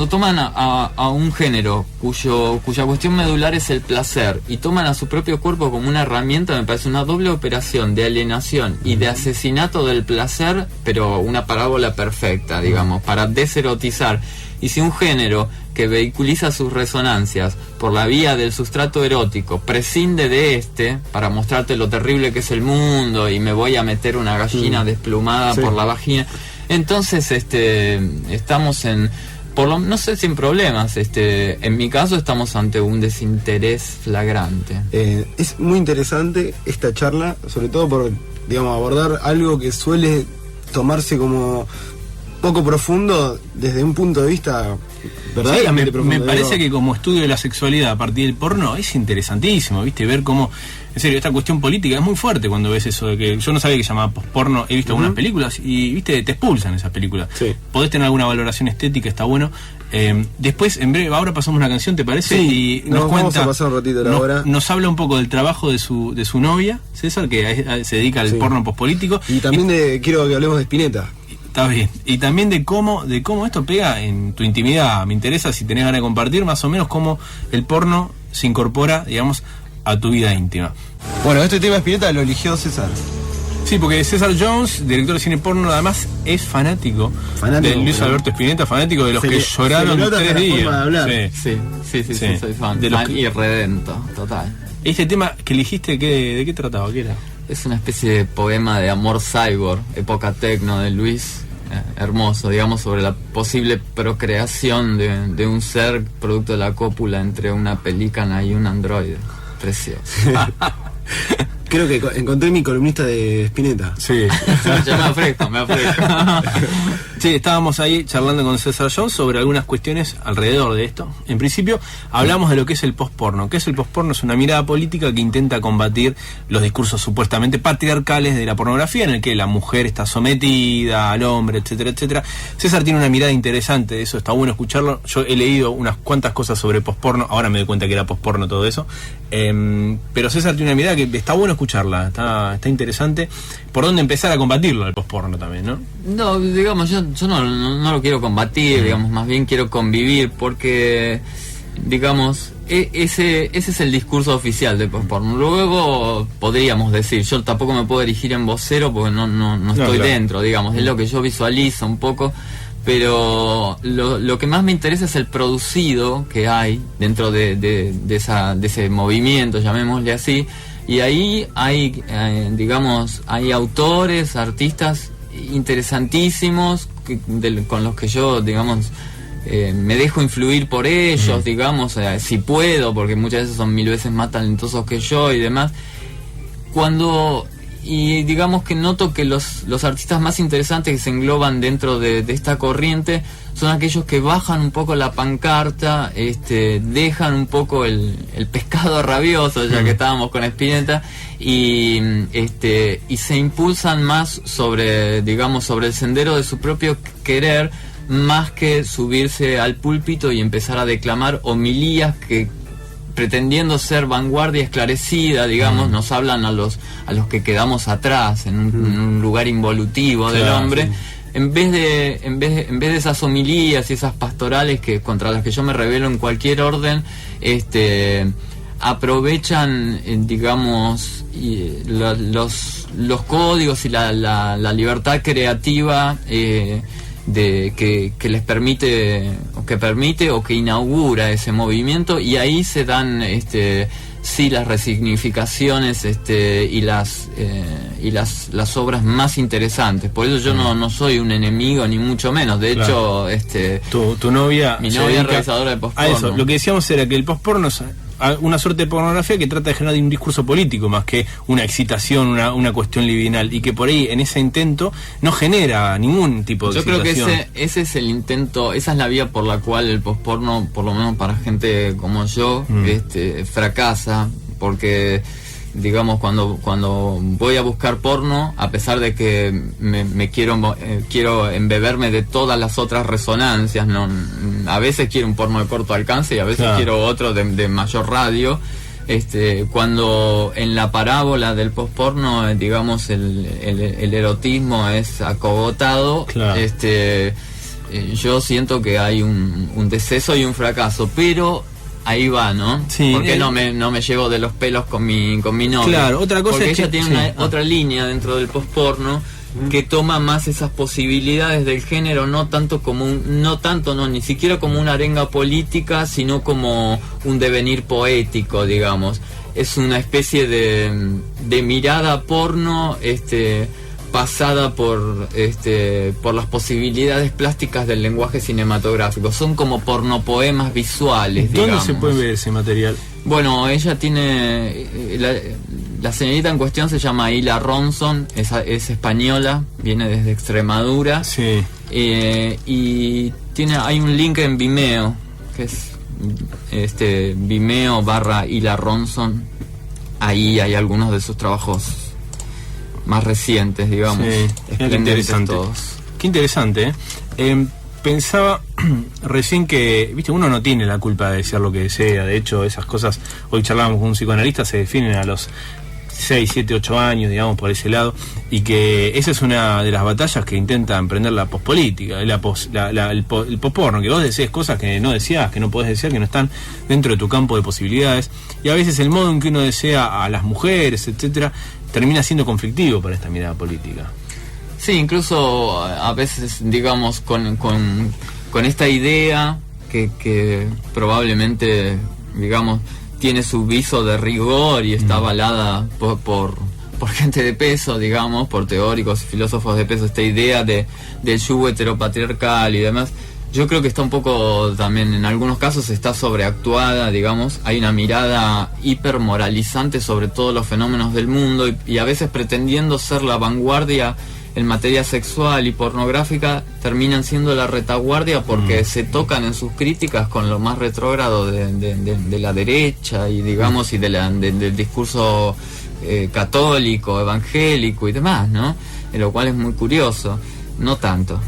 toman a un género cuya cuestión medular es el placer, y toman a su propio cuerpo como una herramienta, me parece una doble operación de alienación y de asesinato del placer, pero una parábola perfecta, digamos, para deserotizar. Y si un género que vehiculiza sus resonancias por la vía del sustrato erótico prescinde de para mostrarte lo terrible que es el mundo, y me voy a meter una gallina desplumada por la vagina, entonces estamos no sé si en problemas, en mi caso estamos ante un desinterés flagrante. Es muy interesante esta charla, sobre todo por, digamos, abordar algo que suele tomarse como poco profundo desde un punto de vista verdaderamente profundo. Me parece que como estudio de la sexualidad a partir del porno es interesantísimo, ¿viste? Ver cómo, en serio, esta cuestión política es muy fuerte cuando ves eso de que yo no sabía que se llamaba porno. He visto algunas películas y, ¿viste?, te expulsan esas películas. Sí. Podés tener alguna valoración estética, está bueno. Después, en breve, ahora pasamos una canción, ¿te parece? Sí, y nos cuenta, vamos a pasar un ratito de la hora. Nos habla un poco del trabajo de su novia, César, que se dedica al porno pospolítico. Y también quiero que hablemos de Spinetta. Está bien. Y también de cómo esto pega en tu intimidad. Me interesa, si tenés ganas de compartir, más o menos cómo el porno se incorpora, digamos, a tu vida íntima. Bueno, este tema de Spinetta lo eligió César. Sí, porque César Jones, director de cine porno, además es fanático de Luis Alberto Spinetta, fanático de los que lloraron 3 días. Sí, soy fan. Y redento, total. Este tema que eligiste, ¿de qué trataba? ¿Qué era? Es una especie de poema de amor cyborg, época tecno de Luis, hermoso, digamos, sobre la posible procreación de un ser producto de la cópula entre una pelícana y un androide. Precioso. Creo que encontré mi columnista de Spinetta. Sí. Ya me ofrezco. Sí, estábamos ahí charlando con César Jones sobre algunas cuestiones alrededor de esto. En principio, hablamos de lo que es el postporno. ¿Qué es el postporno? Es una mirada política que intenta combatir los discursos supuestamente patriarcales de la pornografía, en el que la mujer está sometida al hombre, etcétera, etcétera. César tiene una mirada interesante de eso, está bueno escucharlo. Yo he leído unas cuantas cosas sobre postporno, ahora me doy cuenta que era postporno todo eso. Pero César tiene una mirada que está bueno escucharla, está interesante. ¿Por dónde empezar a combatirlo, el postporno también, no? No, digamos, yo no lo quiero combatir, digamos, más bien quiero convivir, porque, digamos, ese es el discurso oficial del postporno. Luego podríamos decir, yo tampoco me puedo erigir en vocero porque no estoy dentro, digamos, es lo que yo visualizo un poco. Pero lo que más me interesa es el producido que hay dentro de ese movimiento, llamémosle así, y ahí hay, digamos, hay autores, artistas interesantísimos con los que yo, digamos, me dejo influir por ellos, digamos, si puedo, porque muchas veces son 1000 veces más talentosos que yo y demás. Y digamos que noto que los artistas más interesantes que se engloban dentro de esta corriente son aquellos que bajan un poco la pancarta, dejan un poco el pescado rabioso, ya que estábamos con Spinetta, y se impulsan más sobre el sendero de su propio querer, más que subirse al púlpito y empezar a declamar homilías que, pretendiendo ser vanguardia esclarecida, digamos, nos hablan a los que quedamos atrás, en un lugar involutivo del hombre. Sí. En vez de esas homilías y esas pastorales contra las que yo me rebelo en cualquier orden, aprovechan, digamos, los códigos y la libertad creativa que les permite o que inaugura ese movimiento, y ahí se dan las resignificaciones y las obras más interesantes. Por eso yo no soy un enemigo, ni mucho menos. De hecho, tu novia, mi novia es realizadora de postporno. A eso, lo que decíamos era que el postporno es una suerte de pornografía que trata de generar un discurso político más que una excitación, una cuestión libidinal, y que por ahí en ese intento no genera ningún tipo de excitación. Yo creo que ese es el intento, esa es la vía por la cual el postporno, por lo menos para gente como yo, fracasa, porque digamos, cuando voy a buscar porno, a pesar de que me quiero embeberme de todas las otras resonancias, no, a veces quiero un porno de corto alcance y a veces quiero otro de mayor radio, cuando en la parábola del postporno, digamos, el erotismo es acogotado, yo siento que hay un deceso y un fracaso, pero ahí va, ¿no? Sí, ¿por qué no me llevo de los pelos con mi novia? Claro, otra cosa porque es ella que tiene otra línea dentro del postporno que toma más esas posibilidades del género, ni siquiera como una arenga política, sino como un devenir poético, digamos. Es una especie de mirada porno, pasada por las posibilidades plásticas del lenguaje cinematográfico. Son como pornopoemas visuales, ¿Dónde digamos. se puede ver ese material? Bueno, ella tiene... La señorita en cuestión se llama Hila Ronson, es española, viene desde Extremadura. Sí. Y hay un link en Vimeo, que es Vimeo/Hila Ronson. Ahí hay algunos de sus trabajos más recientes, digamos. Sí, qué interesante. Todos. Qué interesante, pensaba recién que, viste, uno no tiene la culpa de desear lo que desea. De hecho, esas cosas, hoy charlábamos con un psicoanalista, se definen a los 6, 7, 8 años, digamos, por ese lado, y que esa es una de las batallas que intenta emprender la pospolítica, el posporno, que vos desees cosas que no deseás, que no podés desear, que no están dentro de tu campo de posibilidades, y a veces el modo en que uno desea a las mujeres, etcétera, termina siendo conflictivo para esta mirada política. Sí, incluso a veces, digamos, con esta idea que probablemente, digamos, tiene su viso de rigor y está avalada por gente de peso, digamos, por teóricos y filósofos de peso, esta idea del yugo heteropatriarcal y demás. Yo creo que está un poco también, en algunos casos está sobreactuada, digamos. Hay una mirada hipermoralizante sobre todos los fenómenos del mundo y a veces, pretendiendo ser la vanguardia en materia sexual y pornográfica, terminan siendo la retaguardia porque se tocan en sus críticas con lo más retrógrado de la derecha y, digamos, y del discurso católico, evangélico y demás, ¿no? Lo cual es muy curioso. No tanto,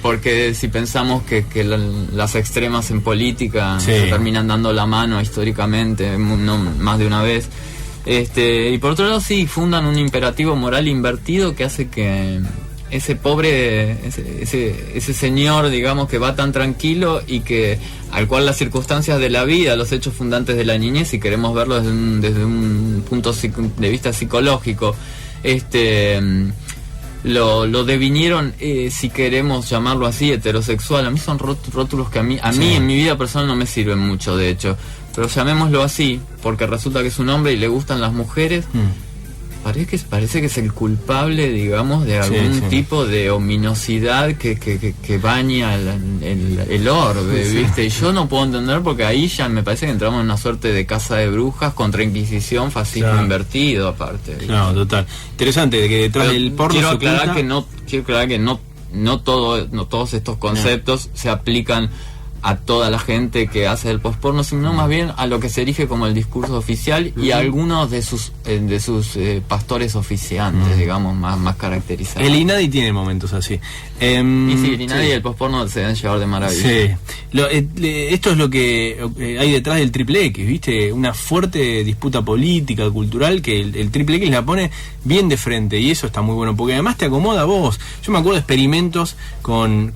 porque si pensamos que las extremas en política se terminan dando la mano históricamente, no más de una vez, y por otro lado sí fundan un imperativo moral invertido que hace que ese pobre, ese señor, digamos, que va tan tranquilo y que al cual las circunstancias de la vida, los hechos fundantes de la niñez, si queremos verlo desde un punto de vista psicológico, lo devinieron, si queremos llamarlo así, heterosexual. A mí son rótulos que a mí en mi vida personal no me sirven mucho, de hecho, pero llamémoslo así porque resulta que es un hombre y le gustan las mujeres. parece que es el culpable, digamos, de algún tipo de ominosidad que baña el orbe, ¿viste? Y yo no puedo entender, porque ahí ya me parece que entramos en una suerte de casa de brujas contra Inquisición, fascismo invertido, aparte. No, total. Interesante, de que detrás del porno quiero aclarar que no todos estos conceptos se aplican a toda la gente que hace el postporno, sino más bien a lo que se erige como el discurso oficial y a algunos de sus pastores oficiantes, digamos, más caracterizados. El INADI tiene momentos así. Y sí, el INADI y el postporno se deben llevar de maravilla. Sí. Esto es lo que hay detrás del Triple X, ¿viste? Una fuerte disputa política, cultural, que el Triple X la pone bien de frente, y eso está muy bueno, porque además te acomoda a vos. Yo me acuerdo de experimentos con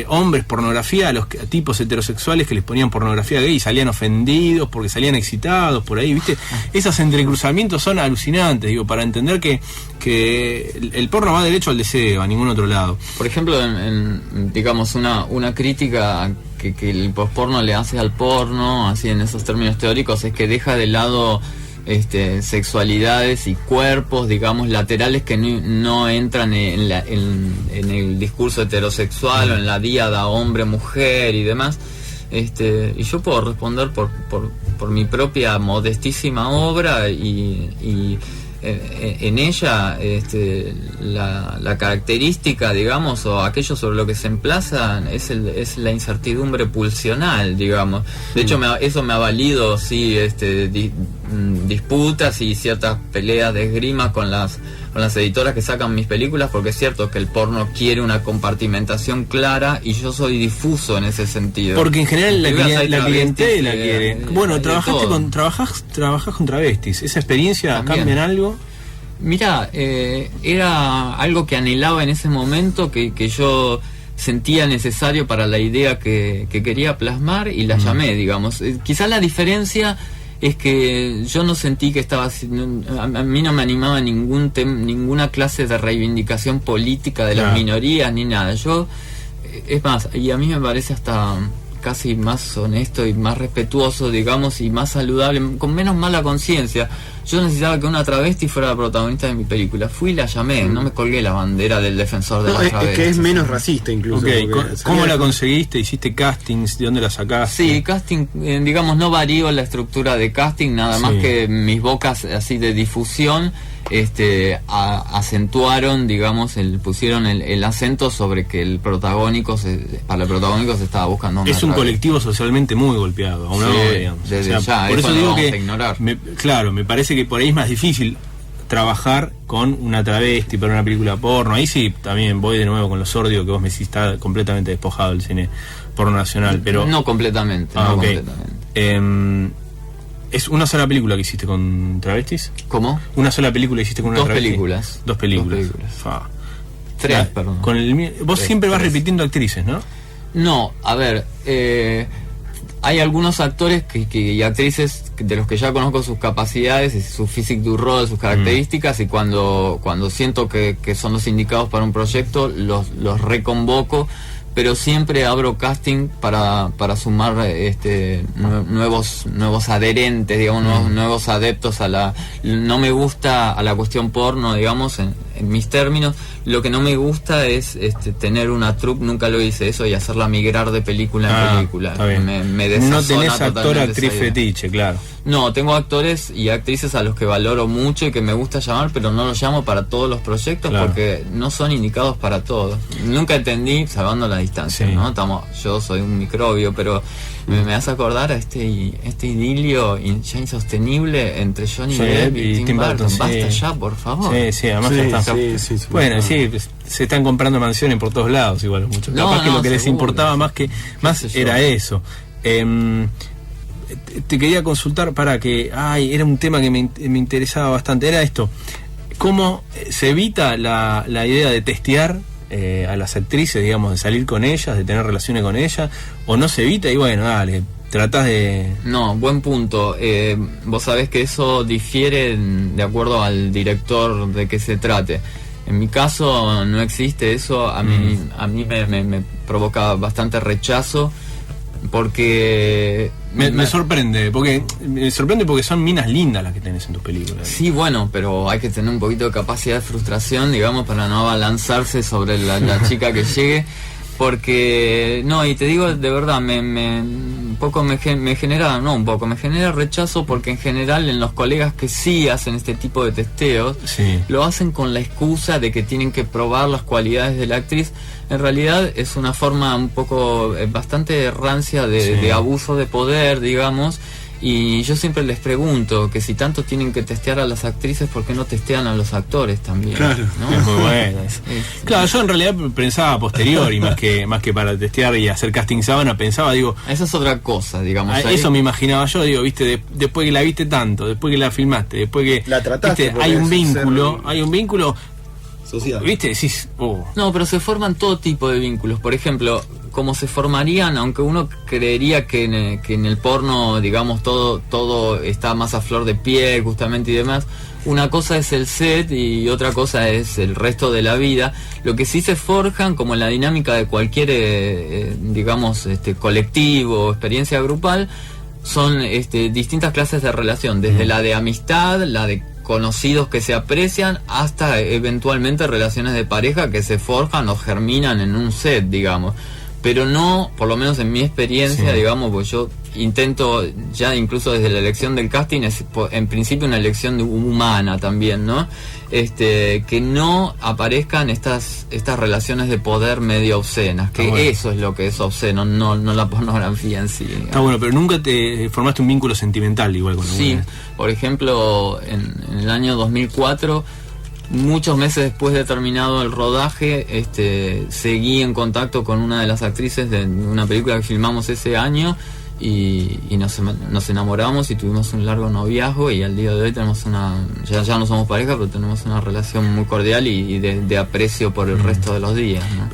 hombres, pornografía, a los tipos heterosexuales que les ponían pornografía gay y salían ofendidos porque salían excitados por ahí, ¿viste? Esos entrecruzamientos son alucinantes, digo, para entender que el porno va derecho al deseo, a ningún otro lado. Por ejemplo, digamos, una crítica que el posporno le hace al porno, así en esos términos teóricos, es que deja de lado sexualidades y cuerpos, digamos, laterales que no entran en el discurso heterosexual o en la díada hombre-mujer y demás. Y yo puedo responder por mi propia modestísima obra y en ella la característica, digamos, o aquello sobre lo que se emplaza es la incertidumbre pulsional, digamos. De hecho, eso me ha valido, sí, disputas y ciertas peleas de esgrima con las editoras que sacan mis películas, porque es cierto que el porno quiere una compartimentación clara y yo soy difuso en ese sentido. Porque en general la clientela quiere. Bueno, trabajás con travestis. ¿Esa experiencia también cambia en algo? Mira, era algo que anhelaba en ese momento, que yo sentía necesario para la idea que quería plasmar, y la llamé, digamos. Quizás la diferencia es que yo no sentí que estaba... A mí no me animaba ninguna clase de reivindicación política de las minorías ni nada. Es más, y a mí me parece hasta casi más honesto y más respetuoso, digamos, y más saludable, con menos mala conciencia. Yo necesitaba que una travesti fuera la protagonista de mi película. Fui y la llamé, no me colgué la bandera del defensor de la travesti. Es que es menos racista incluso. Okay. ¿Cómo la conseguiste? ¿Hiciste castings? ¿De dónde la sacaste? Sí, casting, digamos, no varió la estructura de casting, nada más que mis bocas así de difusión acentuaron, digamos, pusieron el acento sobre que para el protagónico se estaba buscando una es un colectivo socialmente muy golpeado, aún no, digamos. Desde ya, por eso digo vamos que a ignorar. Me parece que por ahí es más difícil trabajar con una travesti para una película porno. Ahí sí también voy de nuevo con lo sordio que vos me decís, está completamente despojado el cine porno nacional, pero no completamente. Completamente. ¿Es una sola película que hiciste con travestis? ¿Cómo? ¿Una sola película que hiciste con una travesti? Dos películas. Tres, perdón. Vos siempre vas repitiendo actrices, ¿no? No, a ver, hay algunos actores y actrices de los que ya conozco sus capacidades y su physique du rôle, sus características, y cuando siento que son los indicados para un proyecto, los reconvoco, pero siempre abro casting para sumar nuevos adherentes, digamos, nuevos adeptos no me gusta a la cuestión porno, digamos, en mis términos. Lo que no me gusta es tener una troupe, nunca lo hice eso, y hacerla migrar de película en película. Me desazona. No tenés actor, actriz fetiche, claro. No, tengo actores y actrices a los que valoro mucho y que me gusta llamar, pero no los llamo para todos los proyectos, claro, porque no son indicados para todos. Nunca entendí, salvando la distancia, ¿no? Yo soy un microbio, pero me hace acordar a este idilio ya insostenible entre Johnny Depp y Tim Burton. Basta ya, por favor. Sí, además está. Bueno, se están comprando mansiones por todos lados, igual muchos. Capaz que lo que les importaba más era eso. Te quería consultar era un tema que me interesaba bastante, era esto: ¿cómo se evita la idea de testear a las actrices, digamos, de salir con ellas, de tener relaciones con ellas, o no se evita y bueno, dale, tratás de... No, buen punto. Vos sabés que eso difiere de acuerdo al director de que se trate. En mi caso no existe eso, a mí me provoca bastante rechazo. porque me sorprende, porque son minas lindas las que tenés en tus películas. Sí, bueno, pero hay que tener un poquito de capacidad de frustración, digamos, para no abalanzarse sobre la chica que llegue. Porque, no, y te digo de verdad, me genera rechazo, porque en general en los colegas que sí hacen este tipo de testeos, sí, lo hacen con la excusa de que tienen que probar las cualidades de la actriz. En realidad es una forma un poco bastante rancia de abuso de poder, digamos. Y yo siempre les pregunto que si tanto tienen que testear a las actrices, ¿por qué no testean a los actores también? Claro, ¿no? Es muy bueno. Claro, yo en realidad pensaba a posteriori, más que para testear y hacer casting sábana, digo... Esa es otra cosa, digamos. Eso me imaginaba yo, digo, viste, después que la viste tanto, después que la filmaste, después que... La trataste, viste, hay un vínculo... social. ¿Viste? Decís, No, pero se forman todo tipo de vínculos. Por ejemplo, como se formarían, aunque uno creería que en el porno, digamos, todo está más a flor de piel, justamente, y demás. Una cosa es el set y otra cosa es el resto de la vida. Lo que sí se forjan, como en la dinámica de cualquier, digamos, colectivo o experiencia grupal, son distintas clases de relación, desde la de amistad, la de conocidos que se aprecian, hasta eventualmente relaciones de pareja que se forjan o germinan en un set, digamos. Pero no, por lo menos en mi experiencia, digamos, pues yo intento, ya incluso desde la elección del casting, es en principio una elección humana también, ¿no? Que no aparezcan estas relaciones de poder medio obscenas, que bueno, eso es lo que es obsceno, no la pornografía en sí, digamos. Está bueno, pero nunca te formaste un vínculo sentimental igual con Sí, por ejemplo, en el año 2004, muchos meses después de terminado el rodaje, seguí en contacto con una de las actrices de una película que filmamos ese año y nos enamoramos y tuvimos un largo noviazgo, y al día de hoy tenemos ya no somos pareja, pero tenemos una relación muy cordial y de aprecio por el resto de los días, ¿no?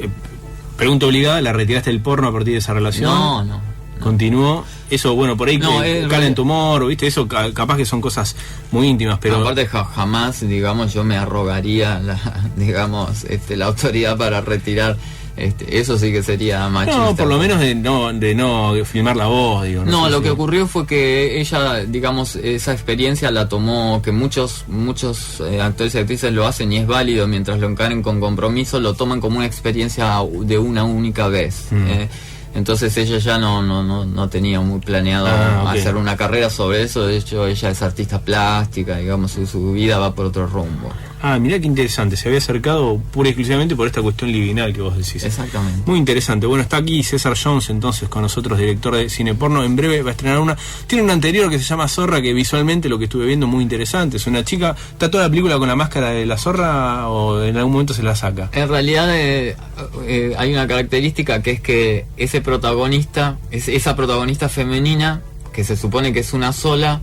Pregunta obligada, ¿la retiraste del porno a partir de esa relación? No. ¿Continuó? Eso, bueno, por ahí cala en tu humor, ¿viste? Eso capaz que son cosas muy íntimas, pero... Aparte, jamás, digamos, yo me arrogaría la autoridad para retirar. Eso sí que sería machista. No, por lo menos de no filmar la voz, digo. No, lo que ocurrió fue que ella, digamos, esa experiencia la tomó, que muchos actores y actrices lo hacen y es válido mientras lo encaren con compromiso, lo toman como una experiencia de una única vez. Entonces ella ya no tenía muy planeado hacer una carrera sobre eso. De hecho, ella es artista plástica, digamos, su vida va por otro rumbo. Mirá qué interesante, se había acercado pura y exclusivamente por esta cuestión libidinal que vos decís. Exactamente. Muy interesante. Bueno, está aquí César Jones entonces con nosotros, director de cine porno. En breve va a estrenar tiene una anterior que se llama Zorra, que visualmente lo que estuve viendo muy interesante. Es una chica, ¿está toda la película con la máscara de la zorra o en algún momento se la saca? En realidad hay una característica, que es que esa protagonista femenina, que se supone que es una sola,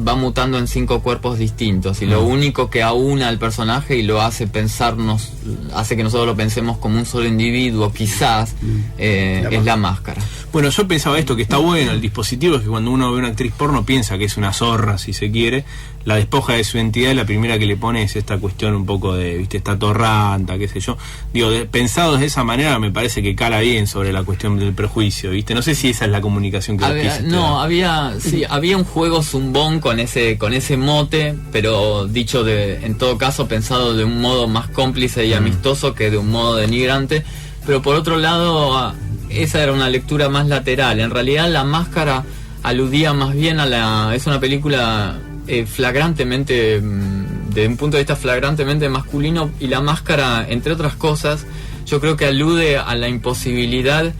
va mutando en 5 cuerpos distintos, y lo único que aúna al personaje y lo hace pensarnos, hace que nosotros lo pensemos como un solo individuo, quizás, es la máscara. Bueno, yo pensaba esto, que está bueno el dispositivo, es que cuando uno ve una actriz porno piensa que es una zorra, si se quiere, la despoja de su identidad, y la primera que le pone es esta cuestión un poco de, viste, esta torranta, qué sé yo. Digo, pensado de esa manera me parece que cala bien sobre la cuestión del prejuicio, viste. No sé si esa es la comunicación que había un juego zumbón con ese mote, pero dicho en todo caso pensado de un modo más cómplice y amistoso que de un modo denigrante. Pero por otro lado, esa era una lectura más lateral. En realidad la máscara aludía más bien es una película flagrantemente, de un punto de vista flagrantemente masculino, y la máscara, entre otras cosas, yo creo que alude a la imposibilidad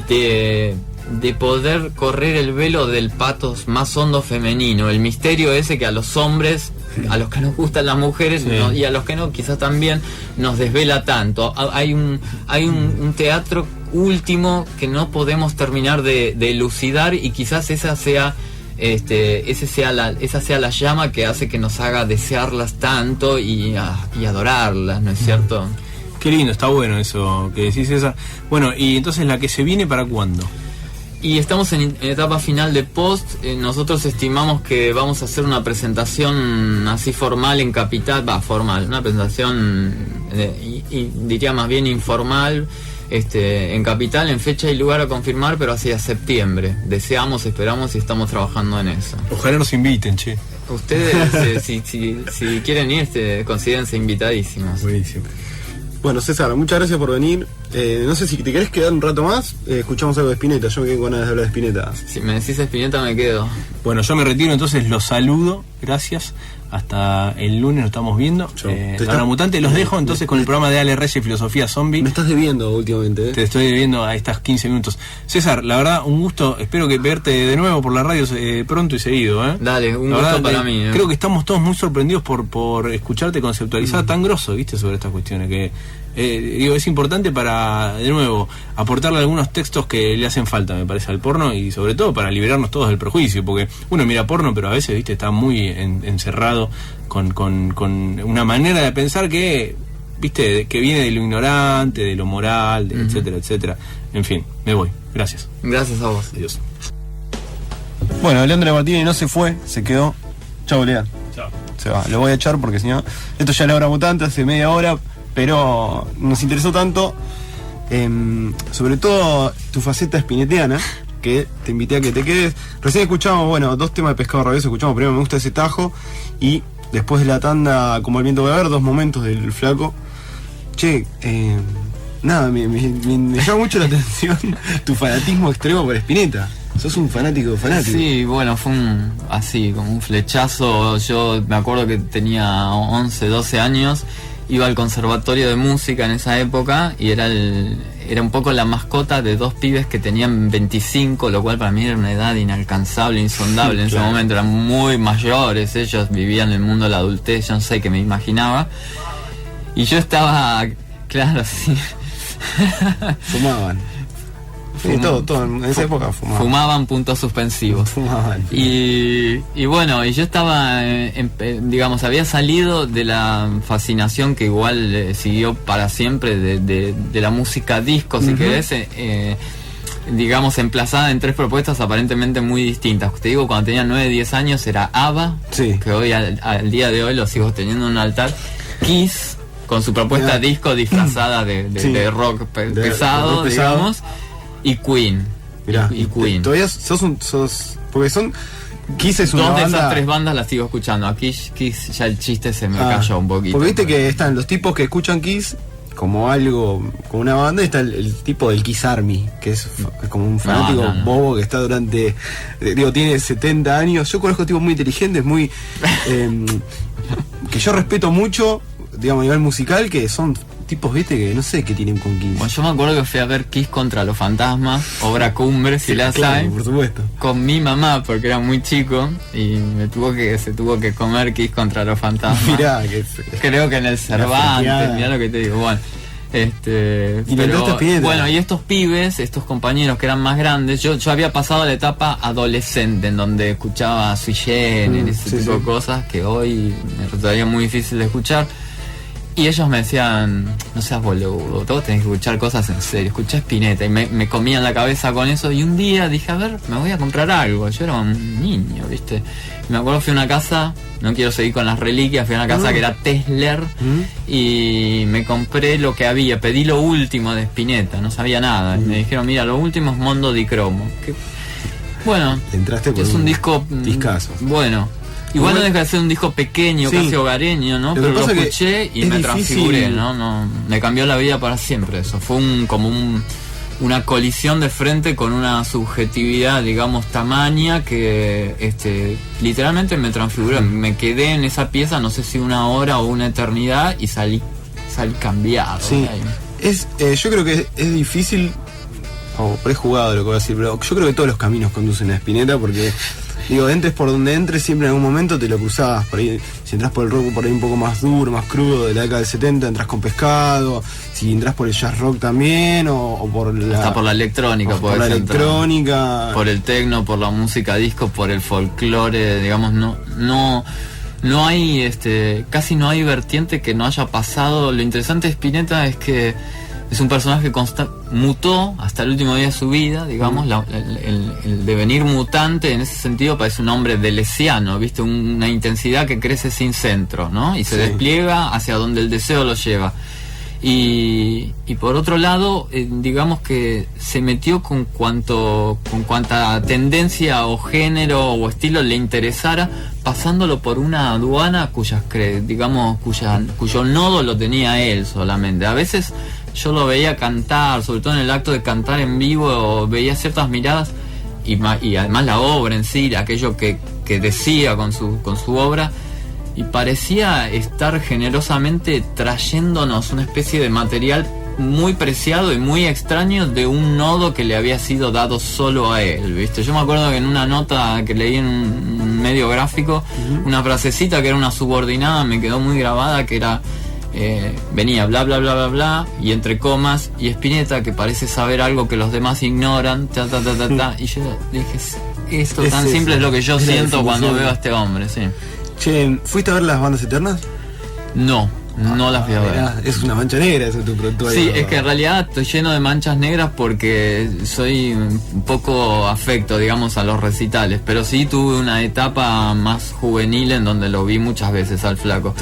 de poder correr el velo del pathos más hondo femenino, el misterio ese que a los hombres, a los que nos gustan las mujeres, y a los que no, quizás también nos desvela tanto. Hay un teatro último que no podemos terminar de elucidar, y quizás esa sea la llama que hace que nos haga desearlas tanto y adorarlas, ¿no es cierto? Qué lindo, está bueno eso que decís, esa. Bueno, y entonces la que se viene, ¿para cuándo? Y estamos en etapa final de post. Nosotros estimamos que vamos a hacer una presentación así formal en Capital, formal, una presentación y diría más bien informal, en Capital, en fecha y lugar a confirmar, pero hacia septiembre. Deseamos, esperamos y estamos trabajando en eso. Ojalá nos inviten, che. Ustedes, si quieren ir, considérense invitadísimos. Buenísimo. Bueno, César, muchas gracias por venir. No sé si te querés quedar un rato más, escuchamos algo de Spinetta. Yo me quedé con ganas de hablar de Spinetta. Si me decís Spinetta me quedo. Bueno, yo me retiro, entonces los saludo, gracias. Hasta el lunes nos estamos viendo. La Hora Mutante, los dejo entonces con el programa de Ale Reyes, Filosofía Zombie. Me estás debiendo últimamente, ¿eh? Te estoy debiendo a estas 15 minutos. César, la verdad, un gusto. Espero que verte de nuevo por la radio pronto y seguido, ¿eh? Dale, un gusto para mí. Creo que estamos todos muy sorprendidos por escucharte conceptualizar tan grosso, ¿viste? Sobre estas cuestiones que... es importante para, de nuevo, aportarle algunos textos que le hacen falta, me parece, al porno, y sobre todo para liberarnos todos del prejuicio, porque uno mira porno, pero a veces, viste, está muy encerrado con una manera de pensar que, viste, que viene de lo ignorante, de lo moral, etcétera, etcétera. En fin, me voy. Gracias. Gracias a vos. Adiós. Bueno, Leandro Martínez no se fue, se quedó. Chau, Leandro. Chao. Se va, lo voy a echar porque si no, esto ya es La Hora Mutante, hace media hora. Pero nos interesó tanto, sobre todo tu faceta spinettiana, que te invité a que te quedes. Recién escuchamos, bueno, 2 temas de Pescado Rabioso. Escuchamos primero Me Gusta Ese Tajo, y después de la tanda, Como el Viento va a ver, 2 momentos del Flaco. Che, nada, me llama mucho la atención tu fanatismo extremo por Spinetta. Sos un fanático. Sí, bueno, fue así, como un flechazo. Yo me acuerdo que tenía 11, 12 años. Iba al conservatorio de música en esa época y era un poco la mascota de 2 pibes que tenían 25, lo cual para mí era una edad inalcanzable, insondable. En ese momento eran muy mayores, ellos vivían en el mundo de la adultez, yo no sé qué me imaginaba. Y yo estaba, claro, sí. Fumaban. Sí, todo en esa época fumaban. Fumaban, puntos suspensivos. Fumaban. Y bueno, y yo estaba, digamos, había salido de la fascinación que igual siguió para siempre de la música disco, si querés, digamos, emplazada en 3 propuestas aparentemente muy distintas. Te digo, cuando tenía 9, 10 años era ABBA, sí, que hoy al día de hoy lo sigo teniendo en un altar. Kiss, con su propuesta disco disfrazada de rock pesado, digamos. Y Queen. Mirá, y Queen. Todavía sos porque son... Kiss es una 2 de banda... esas 3 bandas las sigo escuchando. Aquí Kiss ya el chiste se me cayó un poquito. Porque viste que están los tipos que escuchan Kiss como algo, como una banda, y está el tipo del Kiss Army, que es como un fanático bobo que está durante... tiene 70 años. Yo conozco tipos muy inteligentes, muy... que yo respeto mucho, digamos, a nivel musical, que son... tipos, viste, que no sé qué tienen con Kiss. Bueno, yo me acuerdo que fui a ver Kiss contra los Fantasmas, obra cumbre, si la saben, por supuesto, con mi mamá, porque era muy chico y se tuvo que comer Kiss contra los Fantasmas. Mirá, creo que en el Cervantes, mirá lo que te digo. Bueno, bueno, y estos pibes, estos compañeros que eran más grandes, yo había pasado la etapa adolescente en donde escuchaba Sui Generis, ese tipo de cosas que hoy me resultaría muy difícil de escuchar. Y ellos me decían, no seas boludo, todos tenés que escuchar cosas en serio, escuchá Spinetta. Y me comían la cabeza con eso. Y un día dije, a ver, me voy a comprar algo. Yo era un niño, ¿viste? Y me acuerdo, fui a una casa, no quiero seguir con las reliquias, fui a una casa que era Tesler. Y me compré lo que había, pedí lo último de Spinetta, no sabía nada. Y me dijeron, mira, lo último es Mondo di Cromo. Que, bueno, entraste por es un disco... discazo. Bueno... Igual no deja de ser un disco pequeño, casi hogareño, ¿no? Pero lo escuché y me transfiguré, ¿no? Me cambió la vida para siempre eso. Fue una colisión de frente con una subjetividad, digamos, tamaña que literalmente me transfiguré. Me quedé en esa pieza, no sé si 1 hora o una eternidad, y salí cambiado. Sí. Yo creo que es difícil, o prejugado lo que voy a decir, pero yo creo que todos los caminos conducen a Spinetta, porque... Digo, entres por donde entres, siempre en algún momento te lo cruzabas. Por ahí, si entras por el rock por ahí un poco más duro, más crudo, de la década del 70, entras con Pescado. Si entras por el jazz rock también, o por la... Hasta por la electrónica, por la electrónica. Por el techno, por la música disco, por el folclore, digamos, no hay, casi no hay vertiente que no haya pasado. Lo interesante de Spinetta es que es un personaje que mutó hasta el último día de su vida, digamos, el devenir mutante en ese sentido parece un hombre delesiano, ¿viste? Una intensidad que crece sin centro, ¿no? Y se despliega hacia donde el deseo lo lleva. Y por otro lado, digamos que se metió con cuanta tendencia o género o estilo le interesara, pasándolo por una aduana cuyo nodo lo tenía él solamente. A veces yo lo veía cantar, sobre todo en el acto de cantar en vivo, veía ciertas miradas y además la obra en sí, aquello que decía con su obra, y parecía estar generosamente trayéndonos una especie de material muy preciado y muy extraño de un nodo que le había sido dado solo a él, ¿viste? Yo me acuerdo que en una nota que leí en un medio gráfico, una frasecita que era una subordinada me quedó muy grabada, que era venía bla bla bla bla bla y entre comas, y Spinetta, que parece saber algo que los demás ignoran, y yo dije, esto tan simple es lo que yo siento cuando veo a este hombre, sí. Che, ¿fuiste a ver las bandas eternas? No las fui a ver. Es una mancha negra eso tu producto. Sí, es que en realidad estoy lleno de manchas negras porque soy un poco afecto, digamos, a los recitales, pero sí tuve una etapa más juvenil en donde lo vi muchas veces al flaco.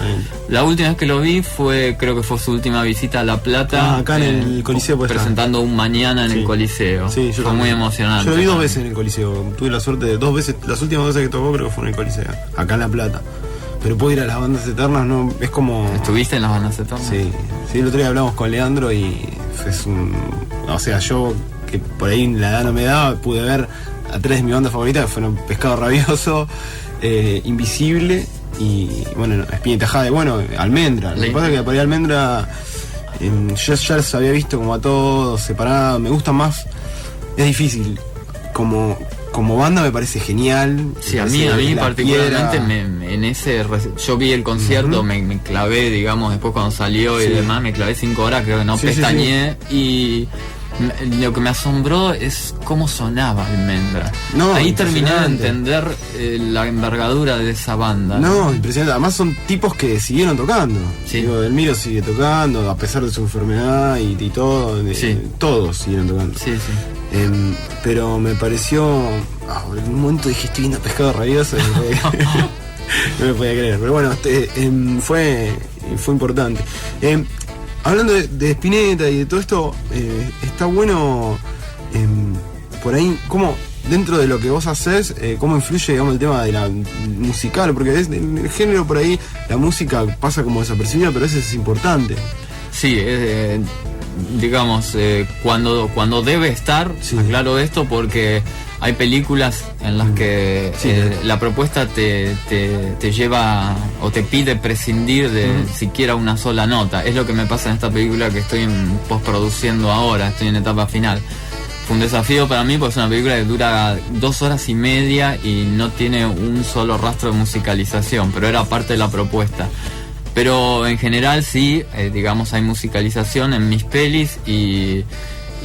La última vez que lo vi creo que fue su última visita a La Plata, acá en el Coliseo, pues, presentando Un Mañana en el Coliseo. Sí, fue muy emocionante. Yo lo vi 2 veces en el Coliseo, tuve la suerte de 2 veces, las últimas veces que tocó creo que fue en el Coliseo, acá en La Plata. Pero puedo ir a las bandas eternas, no, es como... ¿Estuviste en las bandas eternas? Sí, el otro día hablamos con Leandro y es o sea, yo que por ahí la edad no me daba, pude ver a 3 de mis bandas favoritas, que fueron Pescado Rabioso, Invisible y, bueno, Spinetta Jade, bueno, Almendra. Lo que pasa es que por ahí Almendra, yo ya los había visto como a todos separados, me gustan más, es difícil, como banda me parece genial. Sí, a mí particularmente en ese... Yo vi el concierto, me clavé, digamos, después cuando salió y demás, me clavé 5 horas, creo que no pestañeé, y lo que me asombró es cómo sonaba Almendra. Ahí terminé de entender la envergadura de esa banda. No, impresionante. Además son tipos que siguieron tocando. Sí. Digo, Delmiro sigue tocando, a pesar de su enfermedad y todo. Todos siguieron tocando. Sí. Pero me pareció... en un momento dije, estoy viendo Pescado Rabioso. No me podía creer. Pero bueno, fue importante. Hablando de Spinetta y de todo esto, está bueno por ahí, cómo dentro de lo que vos haces, cómo influye, digamos, el tema de la musical, porque el género por ahí, la música pasa como desapercibida, pero eso es importante. Sí, digamos, cuando debe estar, aclaro esto, porque hay películas en las que la propuesta te lleva o te pide prescindir de siquiera una sola nota. Es lo que me pasa en esta película que estoy postproduciendo ahora, estoy en etapa final. Fue un desafío para mí porque es una película que dura 2 horas y media y no tiene un solo rastro de musicalización, pero era parte de la propuesta. Pero en general sí, digamos, hay musicalización en mis pelis y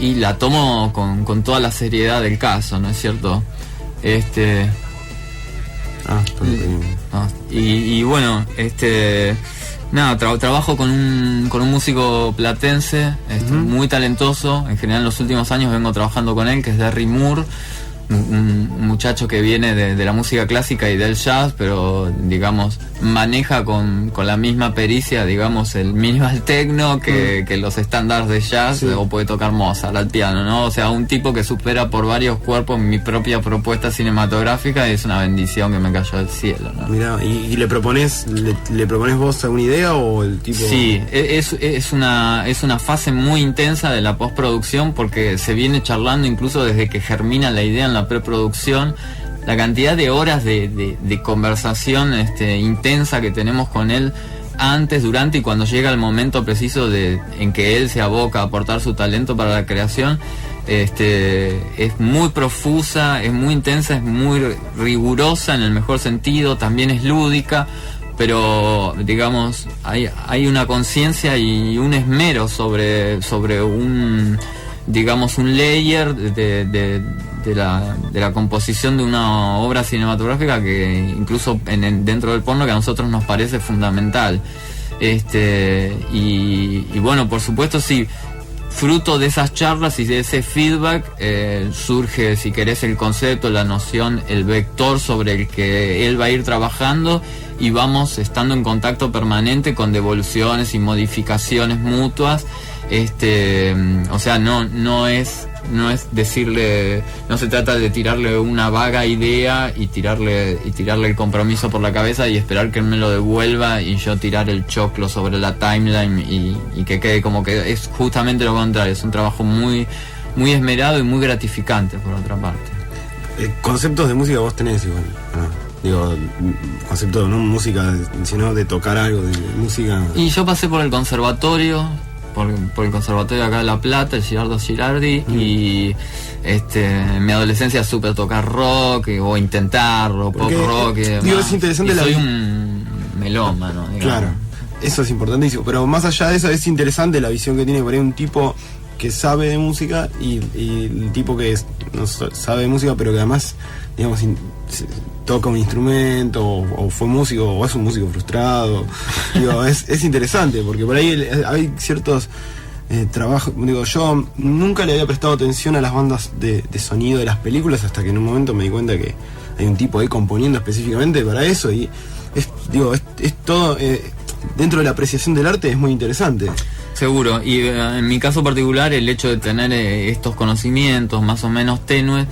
la tomo con toda la seriedad del caso, ¿no es cierto? Y bueno, nada, trabajo con un músico platense, muy talentoso. En general en los últimos años vengo trabajando con él, que es Derry Moore, un muchacho que viene de la música clásica y del jazz, pero digamos maneja con la misma pericia, digamos, el minimal techno que los estándares de jazz, o puede tocar Mozart al piano, ¿no? O sea, un tipo que supera por varios cuerpos mi propia propuesta cinematográfica, y es una bendición que me cayó del cielo, ¿no? Mirá, ¿y le propones vos alguna idea o el tipo...? Sí, es una fase muy intensa de la postproducción, porque se viene charlando incluso desde que germina la idea en la preproducción. La cantidad de horas de conversación intensa que tenemos con él antes, durante y cuando llega el momento preciso en que él se aboca a aportar su talento para la creación, es muy profusa, es muy intensa, es muy rigurosa en el mejor sentido, también es lúdica, pero digamos hay una conciencia y un esmero sobre un layer de la composición de una obra cinematográfica que incluso dentro del porno, que a nosotros nos parece fundamental. Y bueno, por supuesto, sí, fruto de esas charlas y de ese feedback surge, si querés, el concepto, la noción, el vector sobre el que él va a ir trabajando, y vamos estando en contacto permanente con devoluciones y modificaciones mutuas. O sea, no es decirle, no se trata de tirarle una vaga idea y tirarle el compromiso por la cabeza y esperar que él me lo devuelva y yo tirar el choclo sobre la timeline y que quede como que es justamente lo contrario. Es un trabajo muy, muy esmerado y muy gratificante, por otra parte. Conceptos de música vos tenés igual, ¿no? Digo, conceptos no música, sino de tocar algo de música. Y yo pasé por el conservatorio, por el conservatorio acá de La Plata, el Girardo Girardi, y en mi adolescencia supe tocar rock o intentarlo, pop rock. Digo, es interesante y soy un melómano, digamos. Claro, eso es importantísimo, pero más allá de eso es interesante la visión que tiene por ahí un tipo que sabe de música y el tipo que no sabe de música pero que además, digamos, toca un instrumento o fue músico o es un músico frustrado. Digo, es interesante porque por ahí hay ciertos trabajos. Digo, yo nunca le había prestado atención a las bandas de sonido de las películas hasta que en un momento me di cuenta que hay un tipo ahí componiendo específicamente para eso y es todo dentro de la apreciación del arte es muy interesante. Seguro, y en mi caso particular el hecho de tener estos conocimientos más o menos tenues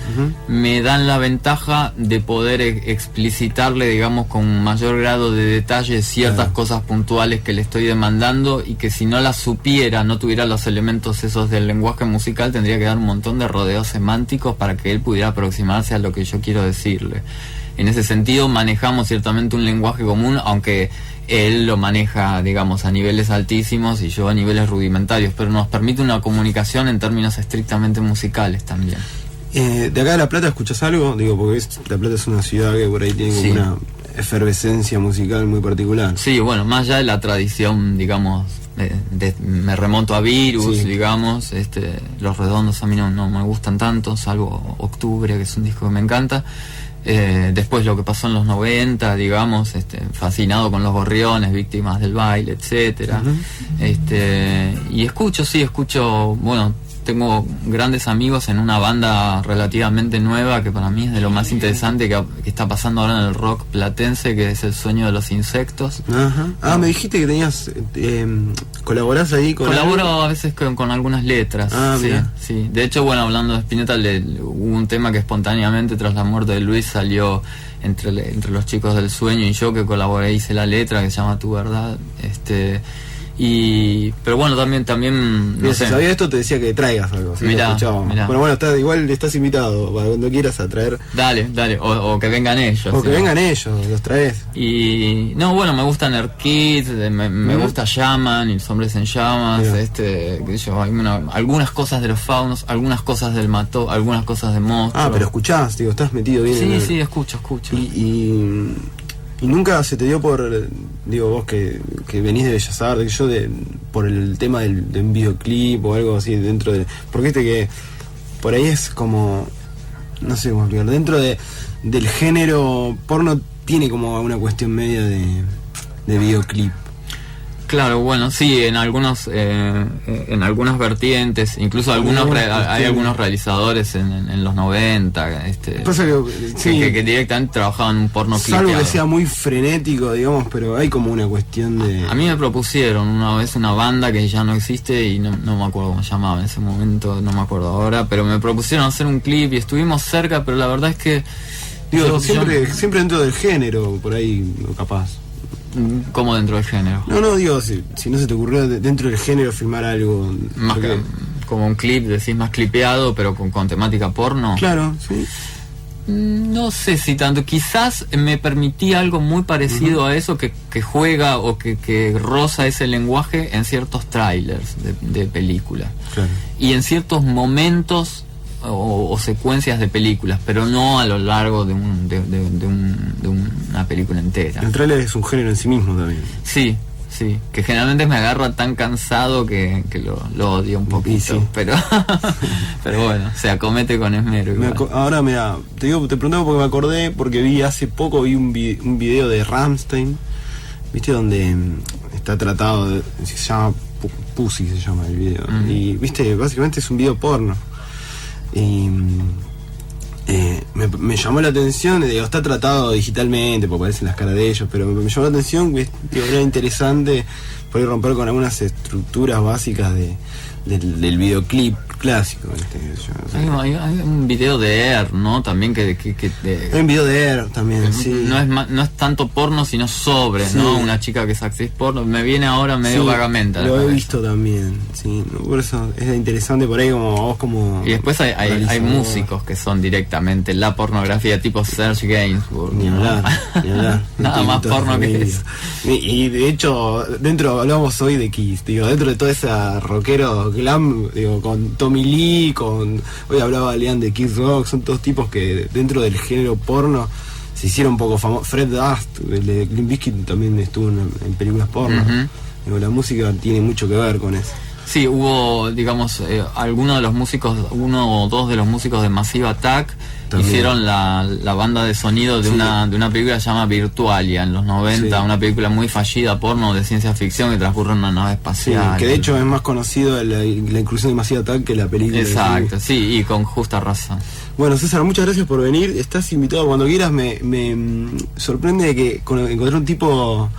me dan la ventaja de poder explicitarle, digamos, con mayor grado de detalle ciertas cosas puntuales que le estoy demandando y que si no las supiera, no tuviera los elementos esos del lenguaje musical, tendría que dar un montón de rodeos semánticos para que él pudiera aproximarse a lo que yo quiero decirle. En ese sentido manejamos ciertamente un lenguaje común, aunque él lo maneja, digamos, a niveles altísimos y yo a niveles rudimentarios, pero nos permite una comunicación en términos estrictamente musicales también. ¿De acá de La Plata escuchas algo? Digo, porque La Plata es una ciudad que por ahí tiene como una efervescencia musical muy particular. Sí, bueno, más allá de la tradición, digamos, me remonto a Virus, digamos, Los Redondos a mí no me gustan tanto, salvo Octubre, que es un disco que me encanta. Después lo que pasó en los 90, digamos, fascinado con Los Gorriones, Víctimas del Baile, etcétera. Y escucho, bueno, tengo grandes amigos en una banda relativamente nueva que para mí es de lo más interesante que está pasando ahora en el rock platense, que es El Sueño de los Insectos. Me dijiste que tenías colaborás ahí con colaboro a veces con algunas letras. Sí. De hecho, bueno, hablando de Spinetta, hubo un tema que espontáneamente tras la muerte de Luis salió entre los chicos del Sueño y yo, que colaboré, hice la letra, que se llama Tu Verdad. Pero bueno, también no sé. Si sabía esto, te decía que traigas algo. ¿Sí? Mirá. Bueno, igual estás invitado para cuando quieras a traer. Dale, o que vengan ellos. O que vengan ellos, los traes. Y no, bueno, me gusta Nerd Kids, me gusta Shaman y Los Hombres en Llamas, qué sé yo, hay algunas cosas de los Faunos, algunas cosas del Mató, algunas cosas de Monstruo. Pero escuchás, digo, estás metido bien. Sí, escucho. Y nunca se te dio por, digo, vos que venís de Bellas Artes, por el tema de un videoclip o algo así dentro de... Porque viste que por ahí es como, no sé cómo explicar, dentro del género porno tiene como una cuestión media de videoclip. Claro, bueno, sí, en algunas vertientes, incluso hay algunos realizadores en los 90 pasa que directamente trabajaban un porno clipeado. Salvo que sea muy frenético, digamos, pero hay como una cuestión de... A mí me propusieron una vez una banda que ya no existe y no me acuerdo cómo se llamaba en ese momento, no me acuerdo ahora, pero me propusieron hacer un clip y estuvimos cerca, pero la verdad es que... Digo, siempre dentro del género, por ahí, capaz. ¿Cómo dentro del género? No, digo, si no se te ocurrió dentro del género filmar algo... Más que, como un clip, decís, más clipeado, pero con temática porno. Claro, sí. No sé si tanto, quizás me permití algo muy parecido a eso que juega o que roza ese lenguaje en ciertos trailers de películas. Claro. Y en ciertos momentos o secuencias de películas, pero no a lo largo de una película entera. El tráiler es un género en sí mismo también. Sí, que generalmente me agarra tan cansado que lo odio un poquito, sí. pero bueno, se acomete con esmero. Ahora mira, te preguntaba porque me acordé, porque hace poco vi un video de Rammstein, ¿viste? Donde está tratado se llama Pussy, se llama el video. Y viste, básicamente es un video porno. Y me llamó la atención, digo, está tratado digitalmente, porque aparecen las caras de ellos, pero me llamó la atención que digo, era interesante poder romper con algunas estructuras básicas del videoclip clásico. Hay un video de Air, ¿no? También hay un video de Air también, sí. No es tanto porno, sino sobre, sí, ¿no? Una chica que es actriz porno. Me viene ahora medio vagamente. Lo he visto también, sí. Por eso es interesante por ahí como vos como... Y después hay músicos que son directamente la pornografía, tipo Serge Gainsbourg. Ni hablar. Nada más porno que eso. Y de hecho, hablamos hoy de Kiss, digo, dentro de todo ese rockero glam, digo, con Tommy Lee, hoy hablaba Leanne de Kid Rock, son todos tipos que dentro del género porno se hicieron un poco famosos. Fred Durst, el de Limp Bizkit, también estuvo en películas porno. Digo, la música tiene mucho que ver con eso. Sí, hubo, digamos, algunos de los músicos, uno o dos de los músicos de Massive Attack también hicieron la banda de sonido de una película que se llama Virtualia en los 90, una película muy fallida, porno de ciencia ficción que transcurre en una nave espacial. Que de hecho es más conocido la inclusión de Massive Attack que la película. Exacto, sí, y con justa razón. Bueno, César, muchas gracias por venir. Estás invitado cuando quieras. Me sorprende que encontré un tipo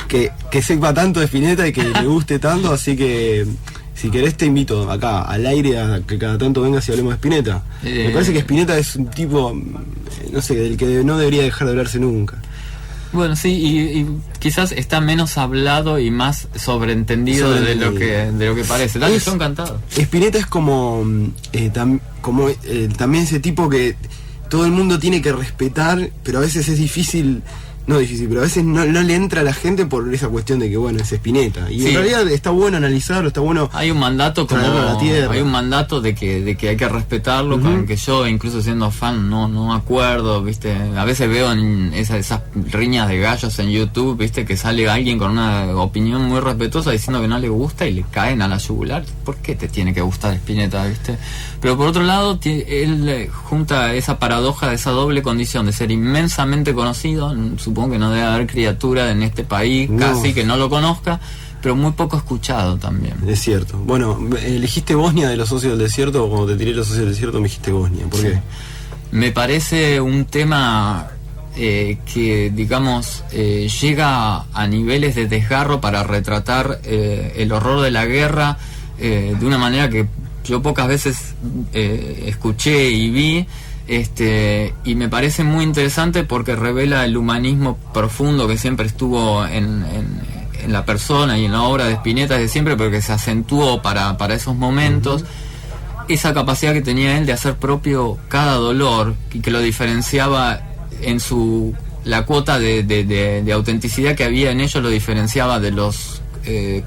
que sepa tanto de Spinetta y que le guste tanto, así que si querés te invito acá al aire a que cada tanto vengas y hablemos de Spinetta. Me parece que Spinetta es un tipo, no sé, del que no debería dejar de hablarse nunca. Bueno, sí, y quizás está menos hablado y más sobreentendido de lo que parece. Dale, yo encantado. Spinetta es como también ese tipo que todo el mundo tiene que respetar, pero a veces es difícil. No difícil, pero a veces no le entra a la gente por esa cuestión de que, bueno, es Spinetta. Y en realidad está bueno analizarlo, está bueno. Hay un mandato hay un mandato de que hay que respetarlo, con que yo, incluso siendo fan, no acuerdo, ¿viste? A veces veo en esas riñas de gallos en YouTube, ¿viste? Que sale alguien con una opinión muy respetuosa diciendo que no le gusta y le caen a la yugular. ¿Por qué te tiene que gustar Spinetta, ¿viste? Pero por otro lado, él junta esa paradoja de esa doble condición de ser inmensamente conocido. Supongo que no debe haber criatura en este país casi que no lo conozca, pero muy poco escuchado también. Es cierto. Bueno, elegiste Bosnia de los Socios del Desierto, o cuando te tiré los Socios del Desierto me dijiste Bosnia. ¿Por qué? Me parece un tema que, digamos, llega a niveles de desgarro para retratar el horror de la guerra de una manera que yo pocas veces escuché y vi. Y me parece muy interesante porque revela el humanismo profundo que siempre estuvo en la persona y en la obra de Spinetta desde siempre, pero que se acentuó para esos momentos. Esa capacidad que tenía él de hacer propio cada dolor y que lo diferenciaba en la cuota de autenticidad que había en ellos, lo diferenciaba de los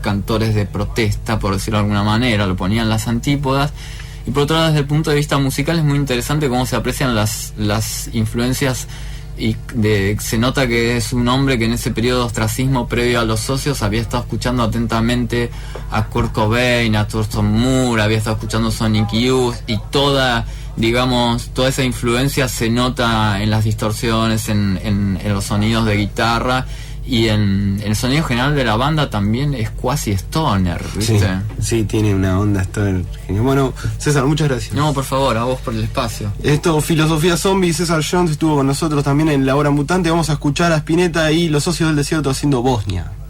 cantores de protesta, por decirlo de alguna manera, lo ponían las antípodas. Y por otro lado, desde el punto de vista musical es muy interesante cómo se aprecian las influencias y se nota que es un hombre que en ese periodo de ostracismo previo a los Socios había estado escuchando atentamente a Kurt Cobain, a Thurston Moore, había estado escuchando Sonic Youth, y toda esa influencia se nota en las distorsiones, en los sonidos de guitarra. Y en el sonido general de la banda también es cuasi stoner, ¿viste? Sí, tiene una onda stoner. Bueno, César, muchas gracias. No, por favor, a vos por el espacio. Esto, Filosofía Zombie. César Jones estuvo con nosotros también en La Hora Mutante. Vamos a escuchar a Spinetta y los Socios del Desierto haciendo Bosnia.